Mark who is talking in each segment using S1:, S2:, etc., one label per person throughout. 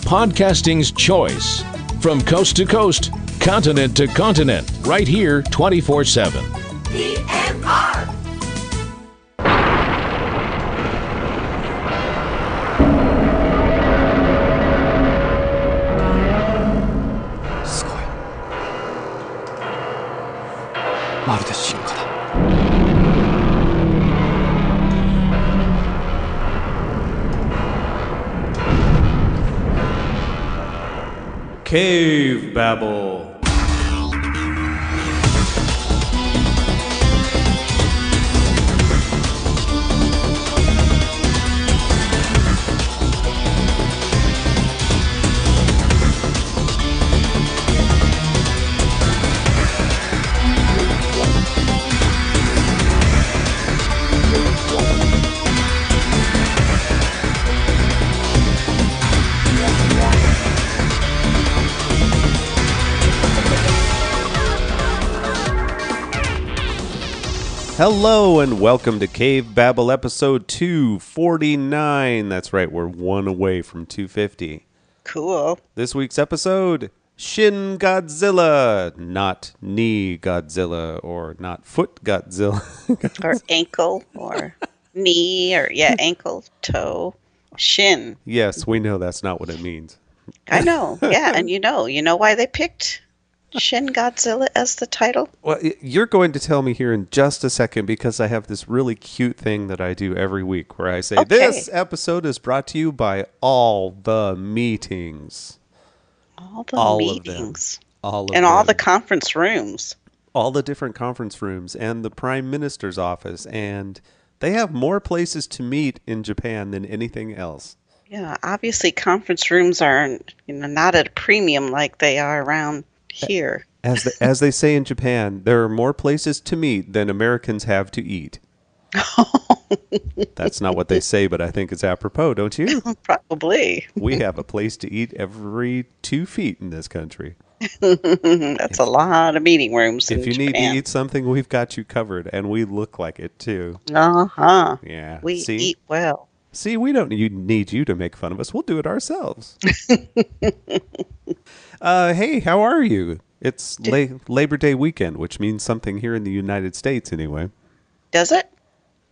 S1: podcasting's choice. From coast to coast, continent to continent, right here 24/7.
S2: PMR.
S3: Cavebabble. Hello and welcome to Cavebabble episode 249. That's right, we're one away from 250.
S4: Cool.
S3: This week's episode, Shin Godzilla, not knee Godzilla, or not foot Godzilla.
S4: Or ankle, or knee, or ankle, toe, shin.
S3: Yes, we know that's not what it means.
S4: I know, yeah, and you know why they picked Shin Godzilla as the title?
S3: Well, you're going to tell me here in just a second because I have this really cute thing that I do every week where I say, This episode is brought to you by all the meetings.
S4: All the meetings.
S3: All of
S4: and
S3: them.
S4: all the conference rooms.
S3: All the different conference rooms and the Prime Minister's office. And they have more places to meet in Japan than anything else.
S4: Yeah, obviously conference rooms are not at a premium like they are around here.
S3: As they say in Japan, there are more places to meet than Americans have to eat. That's not what they say, but I think it's apropos, don't you?
S4: Probably.
S3: We have a place to eat every 2 feet in this country.
S4: That's a lot of meeting rooms in
S3: If you
S4: Japan.
S3: need to eat something, we've got you covered, and we look like it, too.
S4: Uh-huh.
S3: Yeah.
S4: We eat well.
S3: See, we don't need you to make fun of us. We'll do it ourselves. Hey, how are you? It's Labor Day weekend, which means something here in the United States anyway.
S4: Does it?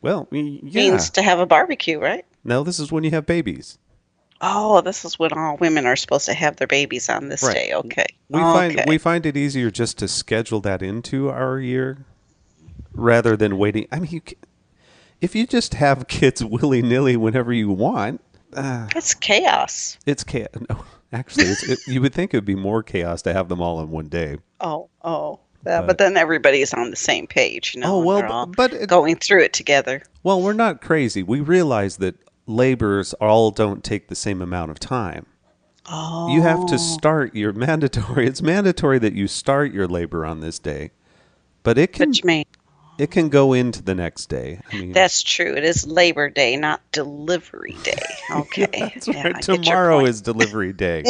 S3: Well, yeah.
S4: Means to have a barbecue, right?
S3: No, this is when you have babies.
S4: Oh, this is when all women are supposed to have their babies on this day. Okay.
S3: We find it easier just to schedule that into our year rather than waiting. I mean, if you just have kids willy-nilly whenever you want.
S4: It's chaos.
S3: It's chaos. No, actually, you would think it would be more chaos to have them all in one day.
S4: Oh. But then everybody's on the same page,
S3: Oh, well,
S4: they're all
S3: but
S4: going through it together.
S3: Well, we're not crazy. We realize that labors all don't take the same amount of time.
S4: Oh.
S3: You have to start your mandatory. It's mandatory that you start your labor on this day, but it can go into the next day. I mean,
S4: that's true. It is Labor Day, not Delivery Day. Okay.
S3: That's right. Tomorrow is Delivery Day.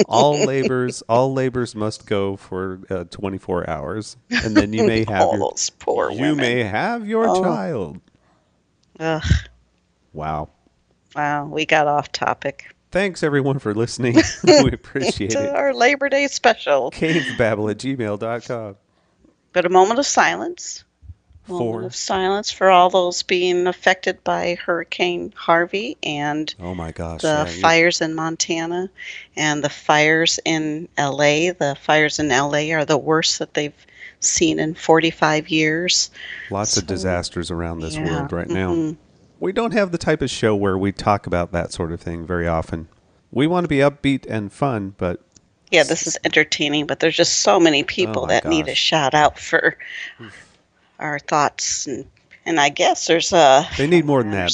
S3: all labors must go for 24 hours, and then you may have
S4: those poor women.
S3: You may have your child.
S4: Ugh.
S3: Wow.
S4: We got off topic.
S3: Thanks, everyone, for listening. We appreciate it.
S4: Our Labor Day special.
S3: Cavebabble@gmail.com.
S4: But a moment of silence. Moment of silence for all those being affected by Hurricane Harvey and
S3: oh my gosh,
S4: the fires in Montana and the fires in LA. The fires in LA are the worst that they've seen in 45 years.
S3: Lots of disasters around this world right now. We don't have the type of show where we talk about that sort of thing very often. We want to be upbeat and fun, but...
S4: Yeah, this is entertaining, but there's just so many people that need a shout out for our thoughts. And I guess there's a...
S3: They need more than that.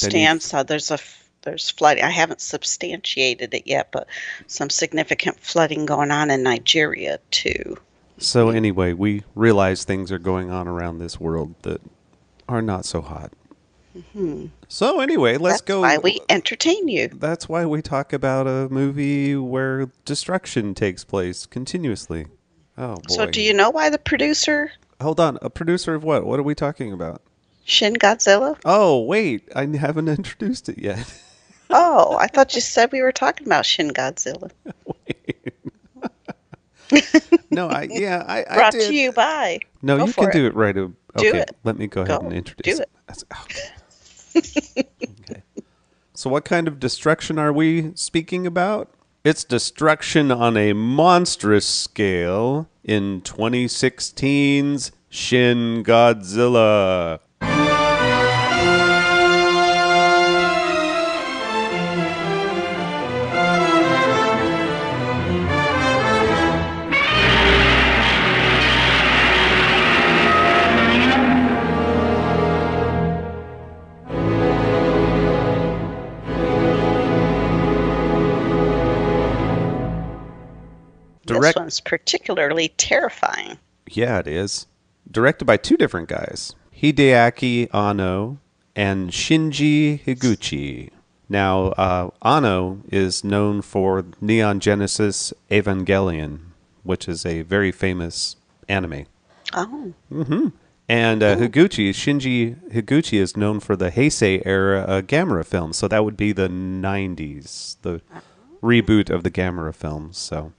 S4: There's flooding. I haven't substantiated it yet, but some significant flooding going on in Nigeria, too.
S3: So anyway, we realize things are going on around this world that are not so hot.
S4: Mm-hmm.
S3: So anyway, let's go.
S4: That's why we entertain you.
S3: That's why we talk about a movie where destruction takes place continuously. Oh, boy.
S4: So do you know why the producer...
S3: Hold on. A producer of what? What are we talking about?
S4: Shin Godzilla?
S3: Oh, wait. I haven't introduced it yet.
S4: Oh, I thought you said we were talking about Shin Godzilla.
S3: No, I
S4: Brought
S3: did.
S4: to you by.
S3: No,
S4: Go
S3: you
S4: for
S3: can
S4: it.
S3: do it right.
S4: Do
S3: Okay,
S4: it.
S3: let me go ahead and
S4: Go.
S3: introduce
S4: Do it.
S3: Okay. Okay. So what kind of destruction are we speaking about? It's destruction on a monstrous scale in 2016's Shin Godzilla.
S4: This one's particularly terrifying.
S3: Yeah, it is. Directed by two different guys, Hideaki Anno and Shinji Higuchi. Now, Anno is known for Neon Genesis Evangelion, which is a very famous anime.
S4: Oh.
S3: And Shinji Higuchi is known for the Heisei era Gamera films. So that would be the 90s, the reboot of the Gamera films. So,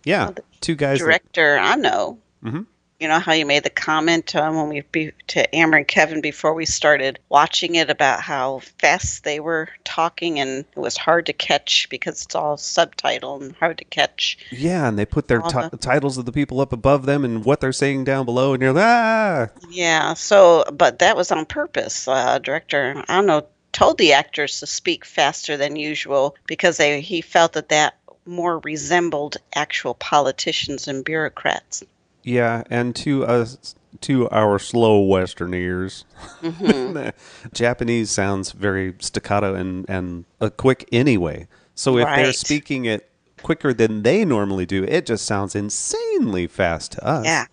S3: yeah, two guys.
S4: Director, I know. You know how you made the comment when to Amber and Kevin before we started watching it about how fast they were talking and it was hard to catch because it's all subtitled and hard to catch.
S3: Yeah, and they put their titles of the people up above them and what they're saying down below, and you're like, ah!
S4: Yeah, so, but that was on purpose. Director, I don't know, told the actors to speak faster than usual because he felt that more resembled actual politicians and bureaucrats.
S3: Yeah, and to our slow Western ears, Japanese sounds very staccato and quick anyway. So if they're speaking it quicker than they normally do, it just sounds insanely fast to us.
S4: Yeah.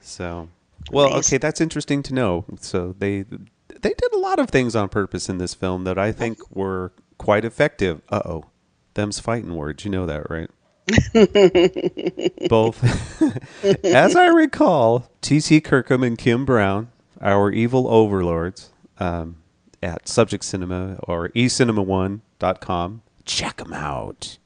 S3: So, well, okay, that's interesting to know. So they did a lot of things on purpose in this film that I think were quite effective. Them's fighting words. You know that, right? Both. As I recall, T.C. Kirkham and Kim Brown, our evil overlords, at Subject Cinema or ecinema1.com. Check them out.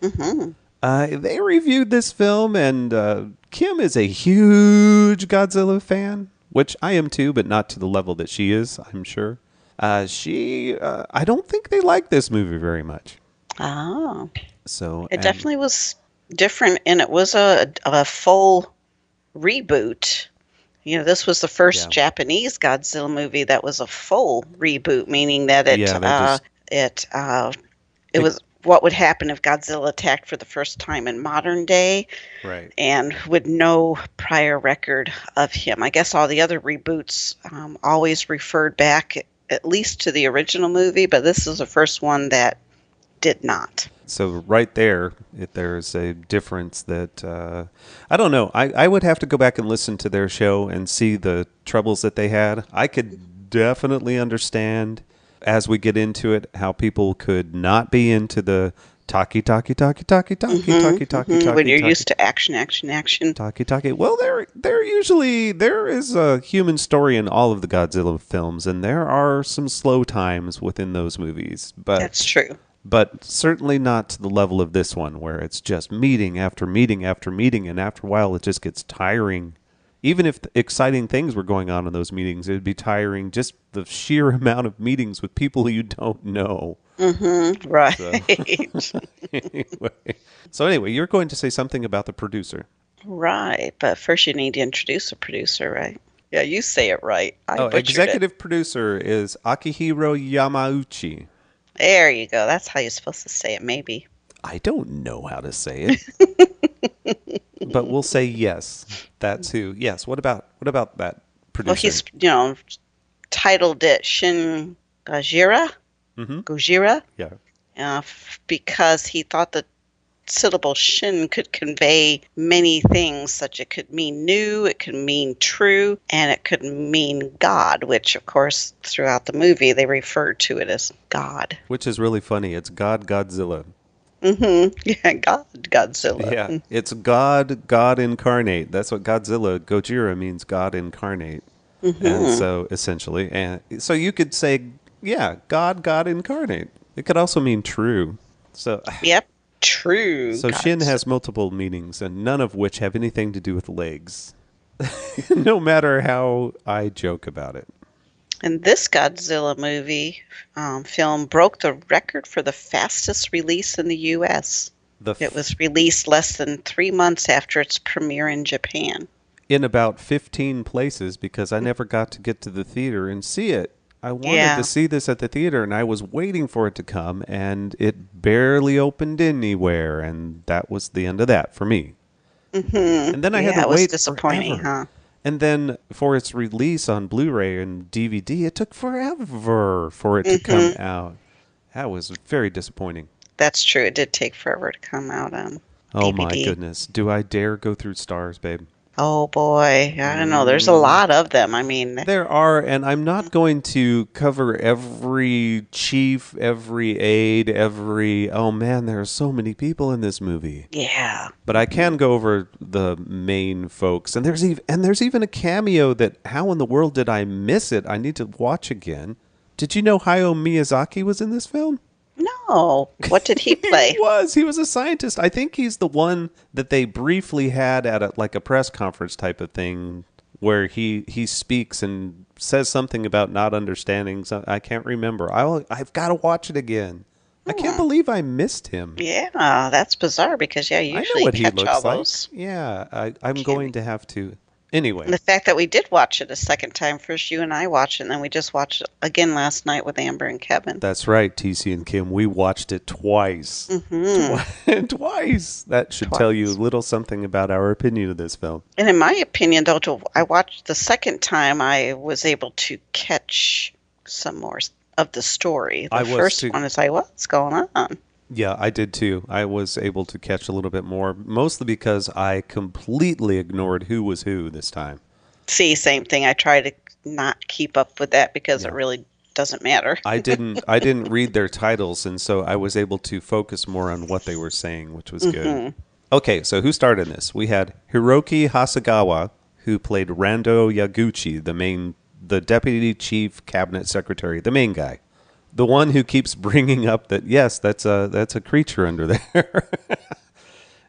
S3: They reviewed this film, and Kim is a huge Godzilla fan, which I am too, but not to the level that she is, I'm sure. I don't think they like this movie very much.
S4: Oh.
S3: So
S4: it definitely was different, and it was a full reboot. You know, this was the first Japanese Godzilla movie that was a full reboot, meaning that it was what would happen if Godzilla attacked for the first time in modern day,
S3: right?
S4: And with no prior record of him. I guess all the other reboots always referred back at least to the original movie, but this is the first one that did not.
S3: So right there's a difference that I don't know. I would have to go back and listen to their show and see the troubles that they had. I could definitely understand as we get into it how people could not be into the talkie.
S4: When you're used to action.
S3: Talkie. Well, there is a human story in all of the Godzilla films, and there are some slow times within those movies. But
S4: that's true.
S3: But certainly not to the level of this one, where it's just meeting after meeting after meeting, and after a while it just gets tiring. Even if exciting things were going on in those meetings, it would be tiring, just the sheer amount of meetings with people you don't know.
S4: Right.
S3: So anyway, you're going to say something about the producer.
S4: Right, but first you need to introduce a producer, right? Yeah, you say it right.
S3: Executive producer is Akihiro Yamauchi.
S4: There you go. That's how you're supposed to say it, maybe.
S3: I don't know how to say it. But we'll say yes. That's who. Yes. What about that producer?
S4: Well, he's, titled it Shin Gojira. Gojira.
S3: Yeah.
S4: Because he thought the syllable Shin could convey many things, such it could mean new, it could mean true, and it could mean God, which, of course, throughout the movie, they refer to it as God.
S3: Which is really funny. It's Godzilla.
S4: Yeah, Godzilla.
S3: Yeah, it's God incarnate. That's what Gojira means, God incarnate. And so, essentially, and so you could say, yeah, God incarnate. It could also mean true. So,
S4: Yep. True.
S3: so Shin has multiple meanings, and none of which have anything to do with legs. No matter how I joke about it.
S4: And this Godzilla movie film broke the record for the fastest release in the U.S. It was released less than 3 months after its premiere in Japan.
S3: In about 15 places, because I never got to get to the theater and see it. I wanted to see this at the theater, and I was waiting for it to come, and it barely opened anywhere, and that was the end of that for me.
S4: Mm-hmm.
S3: And then I had to
S4: it
S3: wait
S4: was disappointing,
S3: forever.
S4: huh?
S3: And then for its release on Blu-ray and DVD, it took forever for it to come out. That was very disappointing.
S4: That's true. It did take forever to come out on
S3: Oh
S4: DVD.
S3: my goodness. Do I dare go through stars, babe?
S4: Oh boy, I don't know. There's a lot of them. I mean,
S3: There are, and I'm not going to cover every chief, every aide, oh man, there are so many people in this movie.
S4: yeah.
S3: But I can go over the main folks, and there's even a cameo that how in the world did I miss it? I need to watch again. Did you know Hayao Miyazaki was in this film?
S4: No. What did he play?
S3: He was a scientist. I think he's the one that they briefly had at a press conference type of thing where he speaks and says something about not understanding. I can't remember. I've got to watch it again. I can't believe I missed him.
S4: Yeah, that's bizarre because
S3: I
S4: usually
S3: know what he
S4: catch
S3: looks
S4: all
S3: like.
S4: those.
S3: Yeah, I'm going to have to. Anyway.
S4: And the fact that we did watch it a second time, first you and I watched it, and then we just watched it again last night with Amber and Kevin.
S3: That's right, TC and Kim. We watched it twice. Twice. That should tell you a little something about our opinion of this film.
S4: And in my opinion, though, I watched the second time, I was able to catch some more of the story. The first one is like, what's going on?
S3: Yeah, I did too. I was able to catch a little bit more, mostly because I completely ignored who was who this time.
S4: See, same thing. I try to not keep up with that because it really doesn't matter.
S3: I didn't read their titles, and so I was able to focus more on what they were saying, which was good. Okay, so who starred in this? We had Hiroki Hasegawa, who played Rando Yaguchi, the deputy chief cabinet secretary, the main guy. The one who keeps bringing up that, yes, that's a creature under there.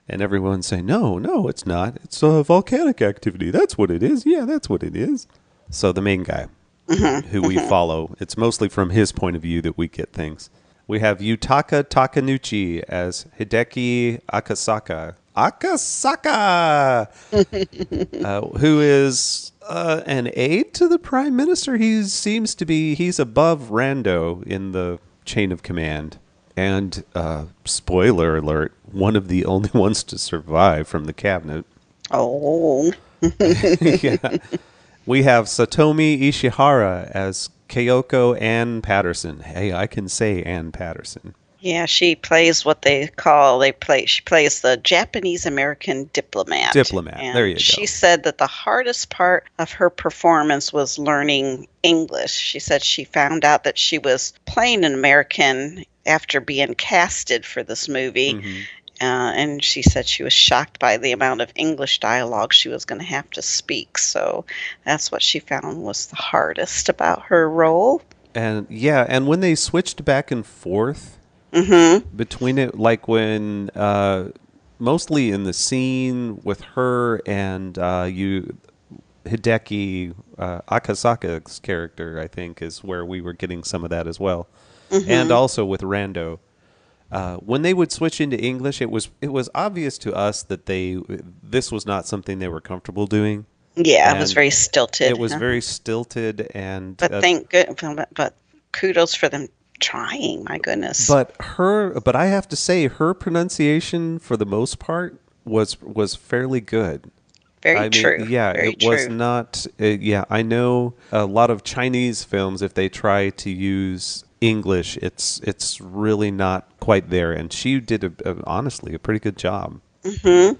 S3: And everyone's saying, no, it's not. It's a volcanic activity. That's what it is. Yeah, that's what it is. So the main guy who we follow, it's mostly from his point of view that we get things. We have Yutaka Takanuchi as Hideki Akasaka. Who is an aide to the prime minister. He's above Rando in the chain of command. And spoiler alert, one of the only ones to survive from the cabinet.
S4: Oh.
S3: Yeah. We have Satomi Ishihara as Kyoko Ann Patterson. Hey, I can say Ann Patterson.
S4: Yeah, she plays what she plays the Japanese American diplomat.
S3: And there you go.
S4: She said that the hardest part of her performance was learning English. She said she found out that she was playing an American after being casted for this movie. And she said she was shocked by the amount of English dialogue she was going to have to speak. So that's what she found was the hardest about her role.
S3: And when they switched back and forth between it, like when mostly in the scene with her and Hideki Akasaka's character, I think, is where we were getting some of that as well. And also with Rando. When they would switch into English, it was obvious to us that this was not something they were comfortable doing.
S4: Yeah, it was very stilted.
S3: It was very stilted, and
S4: but kudos for them trying. My goodness.
S3: But I have to say, her pronunciation for the most part was fairly good.
S4: Very true.
S3: Yeah,
S4: very
S3: it was
S4: true.
S3: not. I know a lot of Chinese films, if they try to use English, it's really not quite there, and she did honestly a pretty good job. So,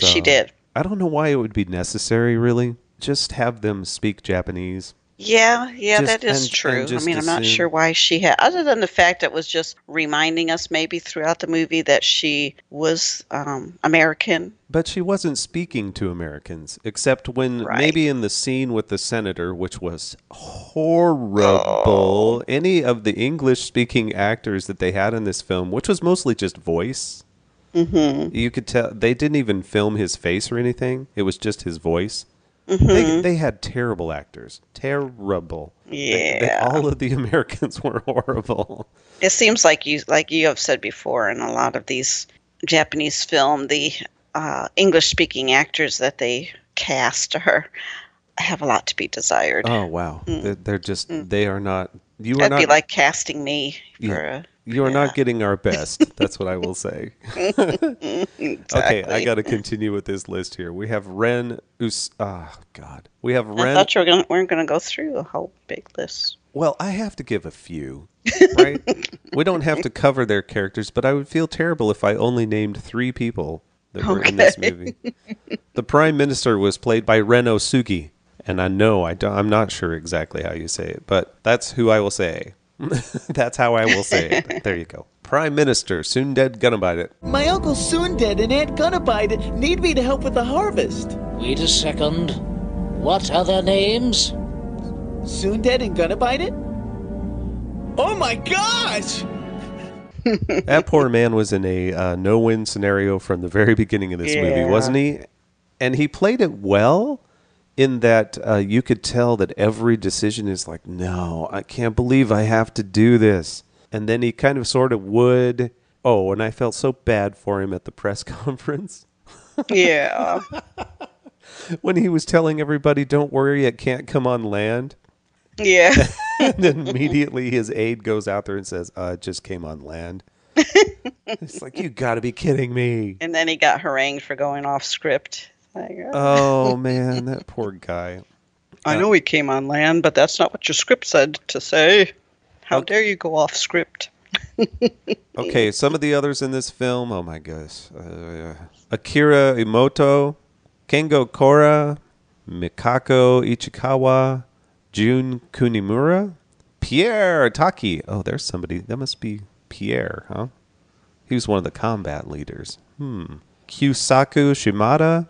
S4: she did.
S3: I don't know why it would be necessary, really. Just have them speak Japanese.
S4: Yeah, that is
S3: And
S4: true. I
S3: just
S4: mean, I'm not sure
S3: assume.
S4: why she had, other than the fact it was just reminding us maybe throughout the movie that she was American.
S3: But she wasn't speaking to Americans, except when
S4: Right.
S3: maybe in the scene with the senator, which was
S4: Oh.
S3: horrible. Any of the English speaking actors that they had in this film, which was mostly just voice,
S4: Mm-hmm.
S3: you could tell they didn't even film his face or anything. It was just his voice.
S4: Mm-hmm.
S3: They had terrible actors. Terrible.
S4: Yeah.
S3: All of the Americans were horrible.
S4: It seems like you have said before in a lot of these Japanese film, the English speaking actors that they cast are have a lot to be desired.
S3: Oh wow.
S4: Mm,
S3: They're just
S4: mm.
S3: they are not you are
S4: That'd be
S3: not
S4: like casting me
S3: yeah,
S4: for a
S3: you are
S4: yeah.
S3: not getting our best. That's what I will say. Okay, I
S4: Exactly.
S3: got to continue with this list here. We have Ren Us. Oh God, we have
S4: I
S3: Ren.
S4: thought weren't gonna go through a whole big list.
S3: Well, I have to give a few, right? We don't have to cover their characters, but I would feel terrible if I only named 3 people that were in this
S4: Okay.
S3: movie. The Prime Minister was played by Ren Osugi, and I know I'm not sure exactly how you say it, but that's who I will say. That's how I will say it. There you go. Prime Minister, soon dead, gonna bite it.
S5: My uncle's soon dead and Aunt Gunabide need me to help with the harvest.
S6: Wait a second. What are their names?
S5: Soon dead and Gunabide it? Oh my gosh!
S3: That poor man was in a no-win scenario from the very beginning of this movie,
S4: Yeah.
S3: wasn't he? And he played it well in that you could tell that every decision is like, no, I can't believe I have to do this. And then he kind of sort of would. Oh, and I felt so bad for him at the press conference
S4: Yeah.
S3: when he was telling everybody, don't worry, it can't come on land.
S4: Yeah.
S3: And then immediately his aide goes out there and says, it just came on land. It's like, you got to be kidding me.
S4: And then he got harangued for going off script. Like,
S3: Oh, man, that poor guy.
S4: I know he came on land, but that's not what your script said to say. How
S3: Okay.
S4: dare you go off script?
S3: Okay, some of the others in this film, oh my gosh. Akira Imoto, Kengo Kora, Mikako Ichikawa, Jun Kunimura, Pierre Taki. Oh, there's somebody. That must be Pierre, huh? He was one of the combat leaders. Kyusaku Shimada,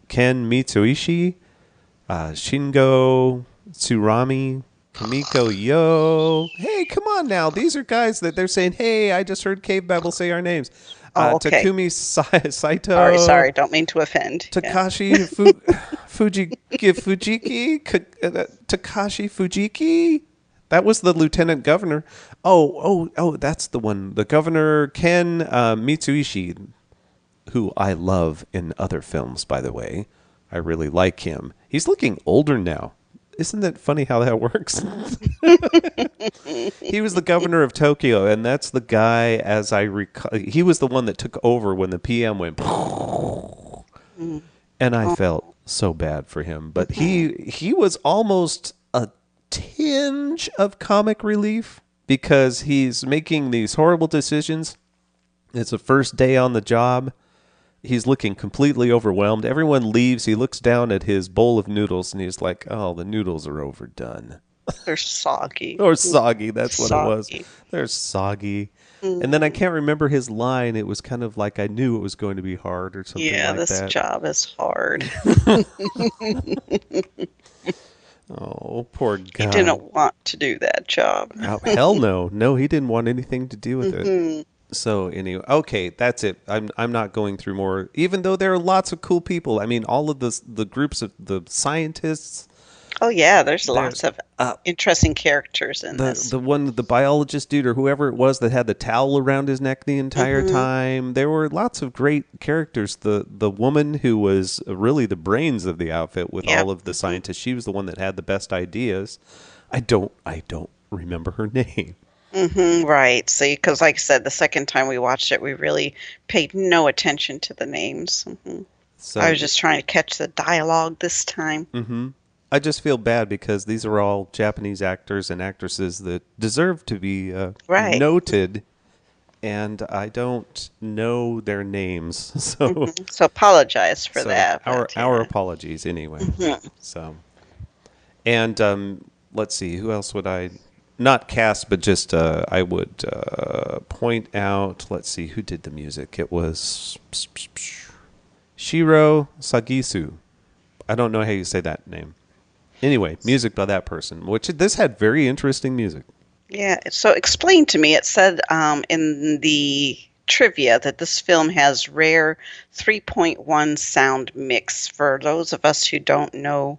S3: Ken Mitsuishi, Shingo Tsurami, Kamiko Yo. Hey, come on now. These are guys that they're saying, hey, I just heard Cavebabble say our names.
S4: Oh, okay.
S3: Takumi Saito.
S4: Sorry, don't mean to offend. Yeah.
S3: Takashi Fujiki. Takashi Fujiki. That was the lieutenant governor. Oh, that's the one. The governor, Ken Mitsuishi, who I love in other films, by the way. I really like him. He's looking older now. Isn't that funny how that works? He was the governor of Tokyo, and that's the guy, as I recall, he was the one that took over when the PM went. And I felt so bad for him. But he was almost a tinge of comic relief because he's making these horrible decisions. It's the first day on the job. He's looking completely overwhelmed. Everyone leaves. He looks down at his bowl of noodles, and he's like, oh, the noodles are overdone.
S4: They're soggy.
S3: Or soggy, that's what it was.
S4: Soggy.
S3: They're soggy. And then I can't remember his line. It was kind of like I knew it was going to be hard or something
S4: Yeah,
S3: like
S4: this
S3: that.
S4: job is hard.
S3: Oh, poor guy.
S4: He didn't want to do that job.
S3: Oh, hell no. No, he didn't want anything to do with it. So anyway, okay, that's it. I'm not going through more, even though there are lots of cool people. I mean, all of the groups of the scientists,
S4: Oh yeah, there's lots of interesting characters in this.
S3: the biologist dude or whoever it was that had the towel around his neck the entire time. There were lots of great characters. The woman who was really the brains of the outfit with all of the scientists, she was the one that had the best ideas. I don't remember her name.
S4: Right. See, because like I said, the second time we watched it, we really paid no attention to the names.
S3: So
S4: I was just trying to catch the dialogue this time.
S3: I just feel bad because these are all Japanese actors and actresses that deserve to be
S4: Right.
S3: noted, and I don't know their names. So,
S4: So apologize for
S3: so
S4: that.
S3: our
S4: but,
S3: our
S4: yeah.
S3: apologies anyway. So, and let's see, who else would I not cast, but just I would point out. Let's see, who did the music? It was Shiro Sagisu. I don't know how you say that name. Anyway, music by that person. Which this had very interesting music.
S4: Yeah. So explain to me. It said in the trivia that this film has rare 3.1 sound mix. For those of us who don't know,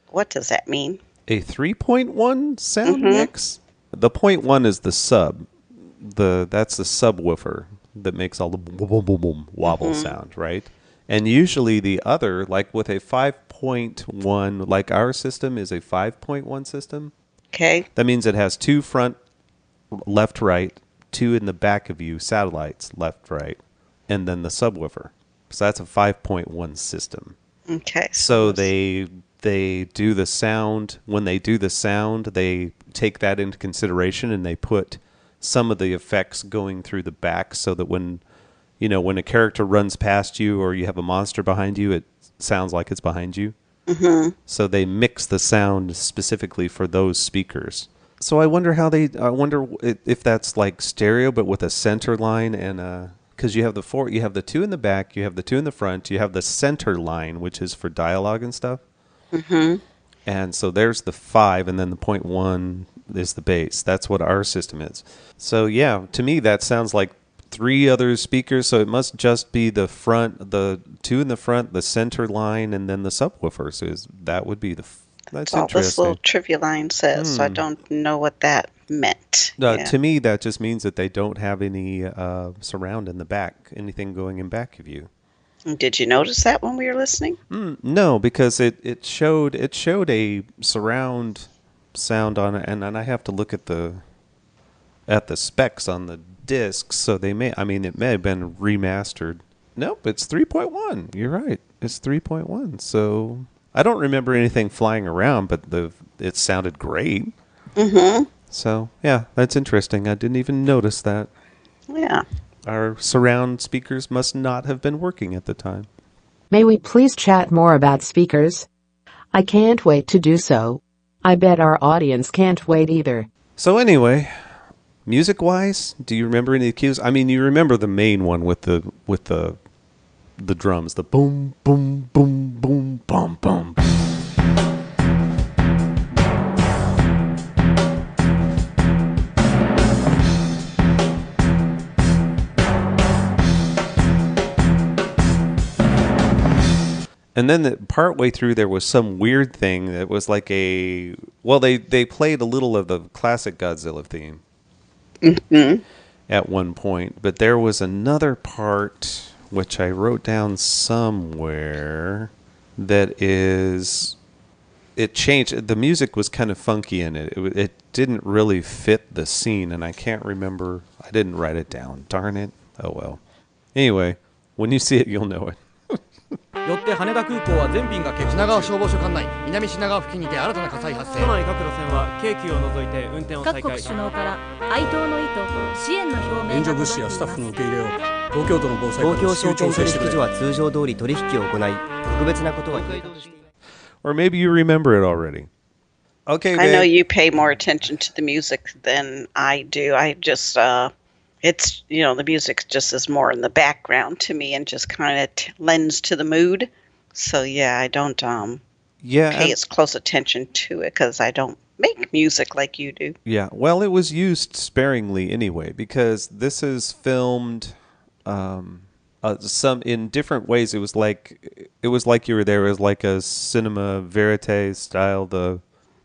S4: what does that mean?
S3: A 3.1 sound mix? The 0.1 is the sub. That's the subwoofer that makes all the boom, boom, boom, boom, wobble sound, right? And usually the other, like with a 5.1, like our system is a 5.1 system.
S4: Okay.
S3: That means it has 2 front, left, right, 2 in the back of you, satellites, left, right, and then the subwoofer. So that's a 5.1 system.
S4: Okay.
S3: So they do the sound. When they do the sound, they take that into consideration, and they put some of the effects going through the back so that when a character runs past you or you have a monster behind you, it sounds like it's behind you. Mm-hmm. So they mix the sound specifically for those speakers. So I wonder if that's like stereo, but with a center line and because you have the 2 in the back, you have the 2 in the front, you have the center line, which is for dialogue and stuff. Mm-hmm. And so there's the 5, and then the 0.1 is the bass. That's what our system is. So yeah, to me that sounds like 3 other speakers. So it must just be the front, the 2 in the front, the center line, and then the subwoofer. So that would be that's
S4: all
S3: interesting.
S4: this little trivia line says. So I don't know what that meant.
S3: To me, that just means that they don't have any surround in the back, anything going in back of you.
S4: Did you notice that when we were listening?
S3: No, because it showed a surround sound on it, and I have to look at the specs on the discs. So it may have been remastered. Nope, it's 3.1. You're right, it's 3.1. So I don't remember anything flying around, but it sounded great. Mm-hmm. So yeah, that's interesting. I didn't even notice that.
S4: Yeah.
S3: Our surround speakers must not have been working at the time.
S7: May we please chat more about speakers? I can't wait to do so. I bet our audience can't wait either.
S3: So anyway, music-wise, do you remember any cues? I mean, you remember the main one with the drums, the boom, boom, boom, boom, boom, boom. And then partway through, there was some weird thing that was like they played a little of the classic Godzilla theme at one point. But there was another part, which I wrote down somewhere, it changed. The music was kind of funky in it. It didn't really fit the scene, and I can't remember. I didn't write it down. Darn it. Oh, well. Anyway, when you see it, you'll know it.
S8: よって羽田空港は全便が欠航。品川消防署管内南品川付近にて新たな火災発生。都内各路線は京急を除いて運転を再開。
S9: 各国首脳から哀悼の意と支援の表明が。
S8: 援助物資やスタッフの受け入れを東京都の防災
S10: 東京証券取引所は通常通り取引を行い、特別なことは計画していない。
S3: Or maybe you remember it already. Okay,
S4: I know you pay more attention to the music than I do. I just it's, the music just is more in the background to me and just kind of lends to the mood. So, yeah, I don't pay as close attention to it because I don't make music like you do.
S3: Yeah, well, it was used sparingly anyway because this is filmed some in different ways. It was like you were there. It was like a cinema verite style,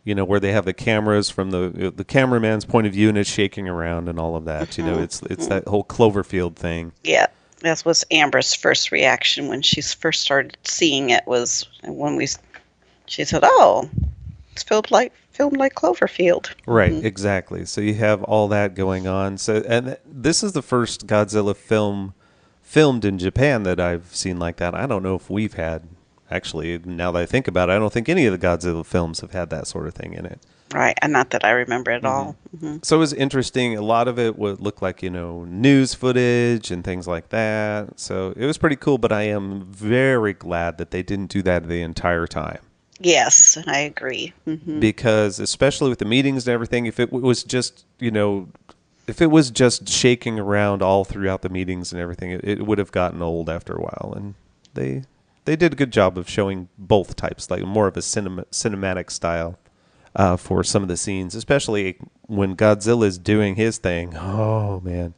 S3: where they have the cameras from the cameraman's point of view and it's shaking around and all of that.
S4: Mm-hmm.
S3: It's that whole Cloverfield thing.
S4: Yeah, that was Amber's first reaction when she first started seeing it. Was when she said, "Oh, it's filmed like Cloverfield."
S3: Right, exactly. So you have all that going on. So, and this is the first Godzilla film filmed in Japan that I've seen like that. I don't know if we've had. Actually, now that I think about it, I don't think any of the Godzilla films have had that sort of thing in it.
S4: Right, and not that I remember at all. Mm-hmm.
S3: So it was interesting. A lot of it would look like, news footage and things like that. So it was pretty cool, but I am very glad that they didn't do that the entire time.
S4: Yes, I agree. Mm-hmm.
S3: Because especially with the meetings and everything, if it was just, if it was just shaking around all throughout the meetings and everything, it would have gotten old after a while. And they did a good job of showing both types, like more of a cinematic style for some of the scenes, especially when Godzilla is doing his thing. Oh man,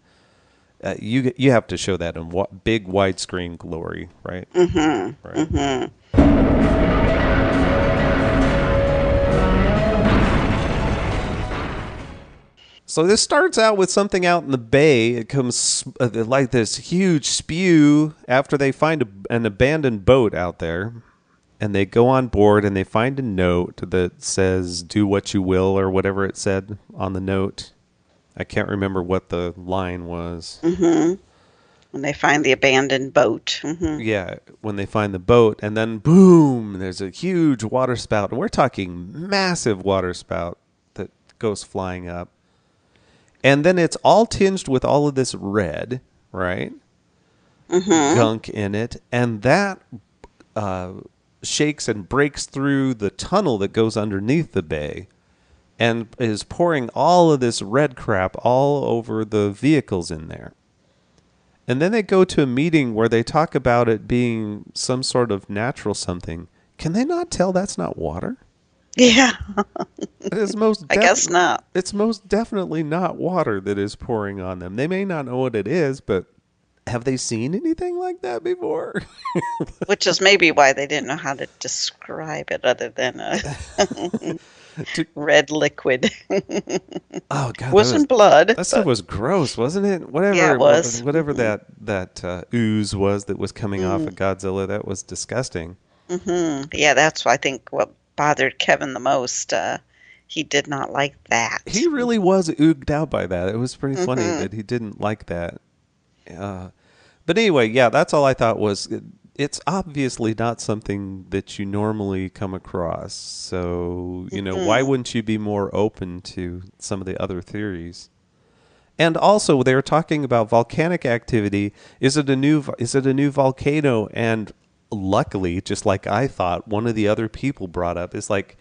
S3: you have to show that in big widescreen glory, right?
S4: Mm-hmm.
S3: Right.
S4: Mm-hmm.
S3: So this starts out with something out in the bay. It comes like this huge spew after they find an abandoned boat out there. And they go on board and they find a note that says, "Do what you will," or whatever it said on the note. I can't remember what the line was.
S4: Mm-hmm. When they find the abandoned boat. Mm-hmm.
S3: Yeah, when they find the boat. And then, boom, there's a huge water spout. And we're talking massive water spout that goes flying up. And then it's all tinged with all of this red, right?
S4: Mm-hmm.
S3: Gunk in it. And that shakes and breaks through the tunnel that goes underneath the bay and is pouring all of this red crap all over the vehicles in there. And then they go to a meeting where they talk about it being some sort of natural something. Can they not tell that's not water?
S4: Yeah.
S3: It is
S4: I guess not.
S3: It's most definitely not water that is pouring on them. They may not know what it is, but have they seen anything like that before?
S4: Which is maybe why they didn't know how to describe it other than a red liquid.
S3: Oh God,
S4: wasn't blood.
S3: That stuff was gross, wasn't it? Whatever
S4: yeah, it was.
S3: Whatever that ooze was that was coming off of Godzilla, that was disgusting.
S4: Mm-hmm. Yeah, that's I think what bothered Kevin the most. He did not like that.
S3: He really was ooged out by that. It was pretty funny that he didn't like that. But anyway, yeah, that's all I thought was it's obviously not something that you normally come across. So, why wouldn't you be more open to some of the other theories? And also, they were talking about volcanic activity. Is it a new volcano? And luckily, just like I thought, one of the other people brought up is like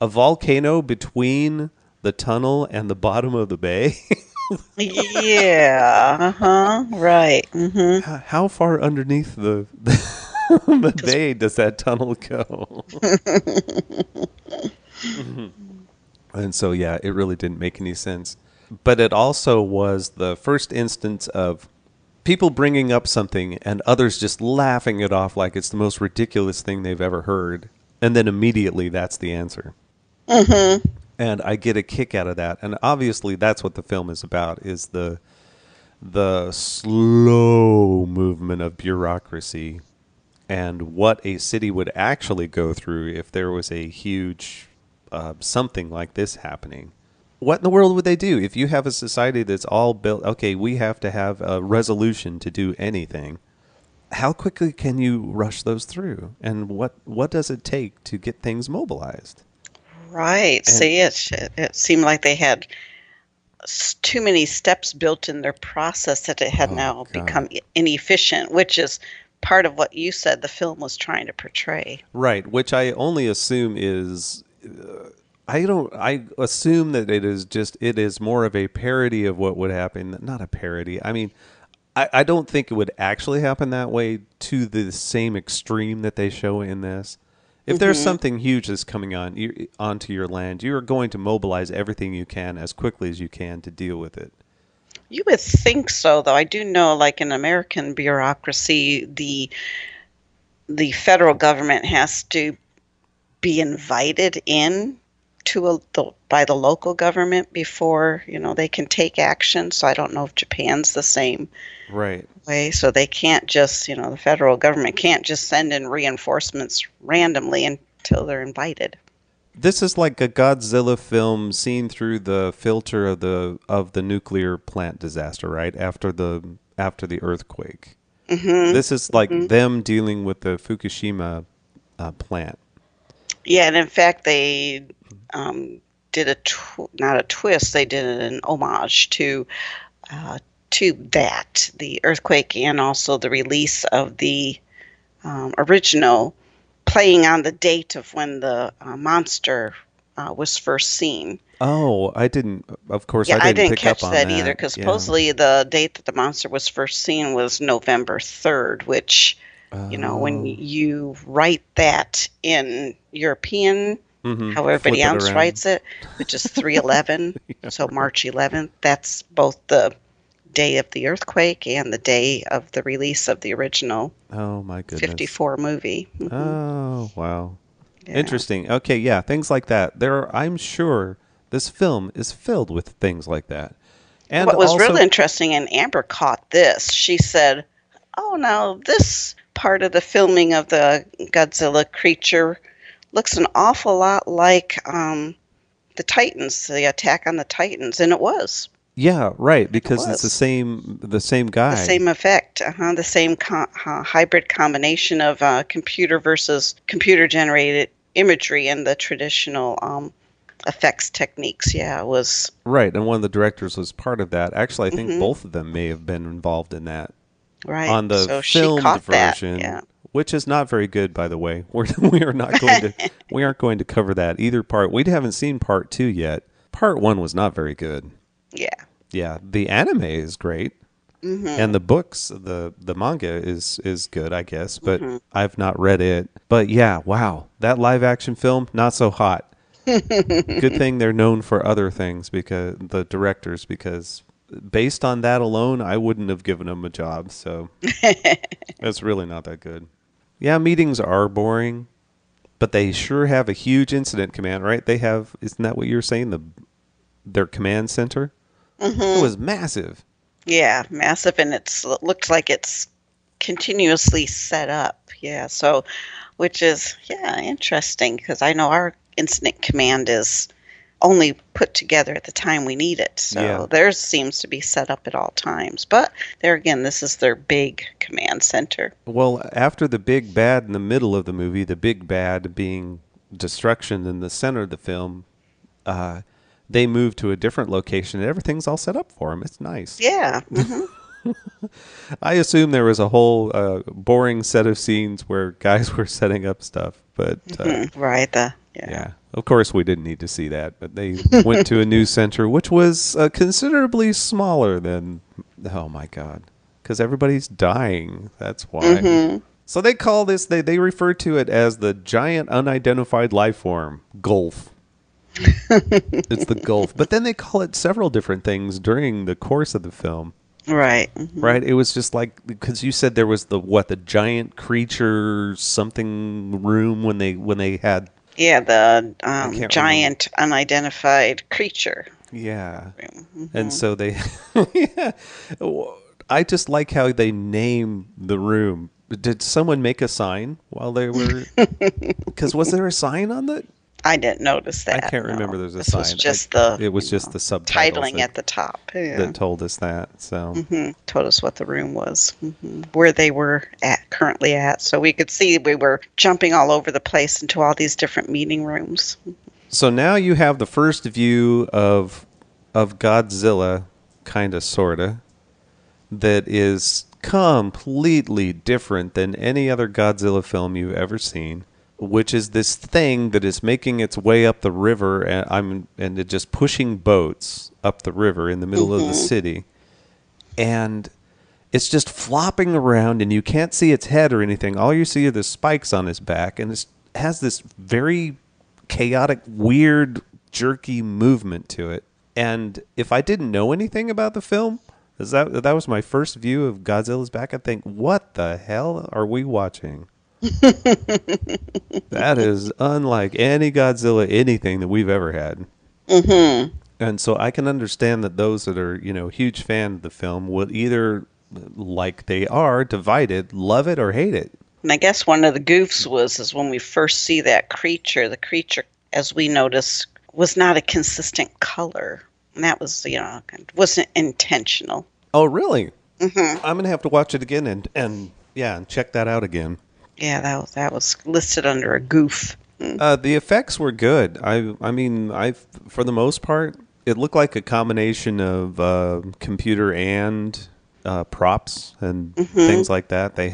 S3: a volcano between the tunnel and the bottom of the bay.
S4: Yeah, right. Mm-hmm.
S3: How far underneath the bay does that tunnel go? And so, yeah, it really didn't make any sense. But it also was the first instance of people bringing up something and others just laughing it off like it's the most ridiculous thing they've ever heard. And then immediately that's the answer.
S4: Mm-hmm.
S3: And I get a kick out of that. And obviously that's what the film is about, is the slow movement of bureaucracy and what a city would actually go through if there was a huge something like this happening. What in the world would they do if you have a society that's all built, okay, we have to have a resolution to do anything. How quickly can you rush those through? And what does it take to get things mobilized?
S4: Right.
S3: And,
S4: see, it seemed like they had too many steps built in their process that it had now become inefficient, which is part of what you said the film was trying to portray.
S3: Right, which I only assume is... I assume that it is more of a parody of what would happen. Not a parody. I mean, I don't think it would actually happen that way to the same extreme that they show in this. If there's something huge that's coming onto your land, you are going to mobilize everything you can as quickly as you can to deal with it.
S4: You would think so, though. I do know, like in American bureaucracy, the federal government has to be invited in by the local government before they can take action. So I don't know if Japan's the same way. So they can't just the federal government can't just send in reinforcements randomly until they're invited.
S3: This is like a Godzilla film seen through the filter of the nuclear plant disaster, right? After the earthquake. Mm-hmm. This is like them dealing with the Fukushima plant. Yeah,
S4: and in fact they did not a twist. They did an homage to that, the earthquake, and also the release of the original playing on the date of when the monster was first seen.
S3: Oh, I didn't. Of course,
S4: Yeah,
S3: I didn't pick
S4: catch
S3: up on
S4: that either, because
S3: Yeah.
S4: supposedly the date that the monster was first seen was November 3rd, which, when you write that in European, how everybody
S3: Flip it
S4: else
S3: around.
S4: writes it, which is 3/11, so March 11th, that's both the day of the earthquake and the day of the release of the original
S3: Oh my goodness.
S4: 54 movie.
S3: Oh wow.
S4: Yeah.
S3: Interesting. Okay, yeah, things like that. I'm sure this film is filled with things like that. And
S4: What was
S3: also,
S4: really interesting, and Amber caught this, she said, "Oh, now this part of the filming of the Godzilla creature looks an awful lot like the Titans, the Attack on the Titans," and it was.
S3: yeah, right, because it's
S4: was.
S3: the same guy.
S4: The same effect, the same hybrid combination of computer versus computer-generated imagery and the traditional effects techniques. Yeah, it was.
S3: Right, and one of the directors was part of that. Actually, I think both of them may have been involved in that.
S4: Right.
S3: On the
S4: so she
S3: filmed
S4: caught
S3: version,
S4: that. Yeah.
S3: which is not very good, by the way. We are not going to we aren't going to cover that either part. We haven't seen part 2 yet. Part 1 was not very good.
S4: Yeah.
S3: Yeah, the anime is great, and the books, the manga is good, I guess, but I've not read it. But yeah, wow, that live action film, not so hot. Good thing they're known for other things, because the directors, because based on that alone, I wouldn't have given them a job. So it's really not that good. Yeah, meetings are boring, but they sure have a huge incident command, right? They have, isn't that what you were saying? Their command center? It was massive.
S4: Yeah, massive, and it looks like it's continuously set up. Yeah, so, which is, interesting, because I know our incident command is only put together at the time we need it. So theirs seems to be set up at all times. But there again, this is their big command center.
S3: Well, after the big bad in the middle of the movie, the big bad being destruction in the center of the film, they moved to a different location, and everything's all set up for them. It's nice.
S4: Yeah.
S3: I assume there was a whole boring set of scenes where guys were setting up stuff, but
S4: right.
S3: Yeah. Of course, we didn't need to see that, but they went to a new center, which was considerably smaller than. Oh my God! Because everybody's dying. That's why. So they call this. They refer to it as the giant unidentified life form, Gulf. It's the Gulf, but then they call it several different things during the course of the film.
S4: Right.
S3: Right. It was just like, because you said there was the giant creature something room when they had.
S4: Yeah, the giant unidentified creature.
S3: Yeah. And so they. Yeah. I just like how they name the room. Did someone make a sign while they were? Because was there a sign on the?
S4: I didn't notice that.
S3: I can't remember. There's a
S4: this
S3: sign.
S4: Was just
S3: it was just the subtitles
S4: titling at the top
S3: that told us that. So
S4: told us what the room was, where they were currently at, so we could see we were jumping all over the place into all these different meeting rooms.
S3: So now you have the first view of Godzilla, kind of, sorta, that is completely different than any other Godzilla film you've ever seen. Which is this thing that is making its way up the river, and it just pushing boats up the river in the middle of the city, and it's just flopping around, and you can't see its head or anything. All you see are the spikes on its back, and it has this very chaotic, weird, jerky movement to it. And if I didn't know anything about the film, that was my first view of Godzilla's back, I'd think, what the hell are we watching? That is unlike any Godzilla anything that we've ever had. And so I can understand that those that are, huge fan of the film would either, like they are, divided, love it or hate it.
S4: And I guess one of the goofs is when we first see that creature, the creature, as we noticed, was not a consistent color. And that was, wasn't intentional.
S3: Oh, really? I'm going to have to watch it again and check that out again.
S4: Yeah, that was listed under a goof.
S3: The effects were good. I mean, for the most part, it looked like a combination of computer and props and things like that. They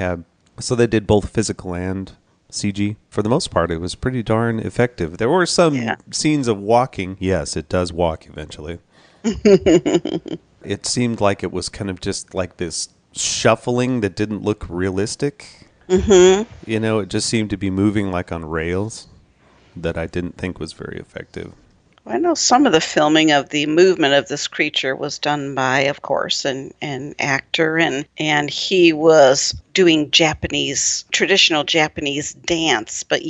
S3: did both physical and CG. For the most part, it was pretty darn effective. There were some scenes of walking. Yes, it does walk eventually. It seemed like it was kind of just like this shuffling that didn't look realistic. Mm-hmm. You know, it just seemed to be moving like on rails that I didn't think was very effective.
S4: I know some of the filming of the movement of this creature was done by, of course, an actor, and he was doing traditional Japanese dance, but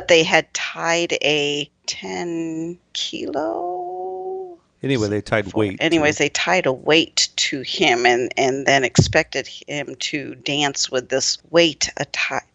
S4: they had tied a 10-kilo.
S3: Anyway, they tied weight.
S4: Anyways, they tied a weight to him, and then expected him to dance with this weight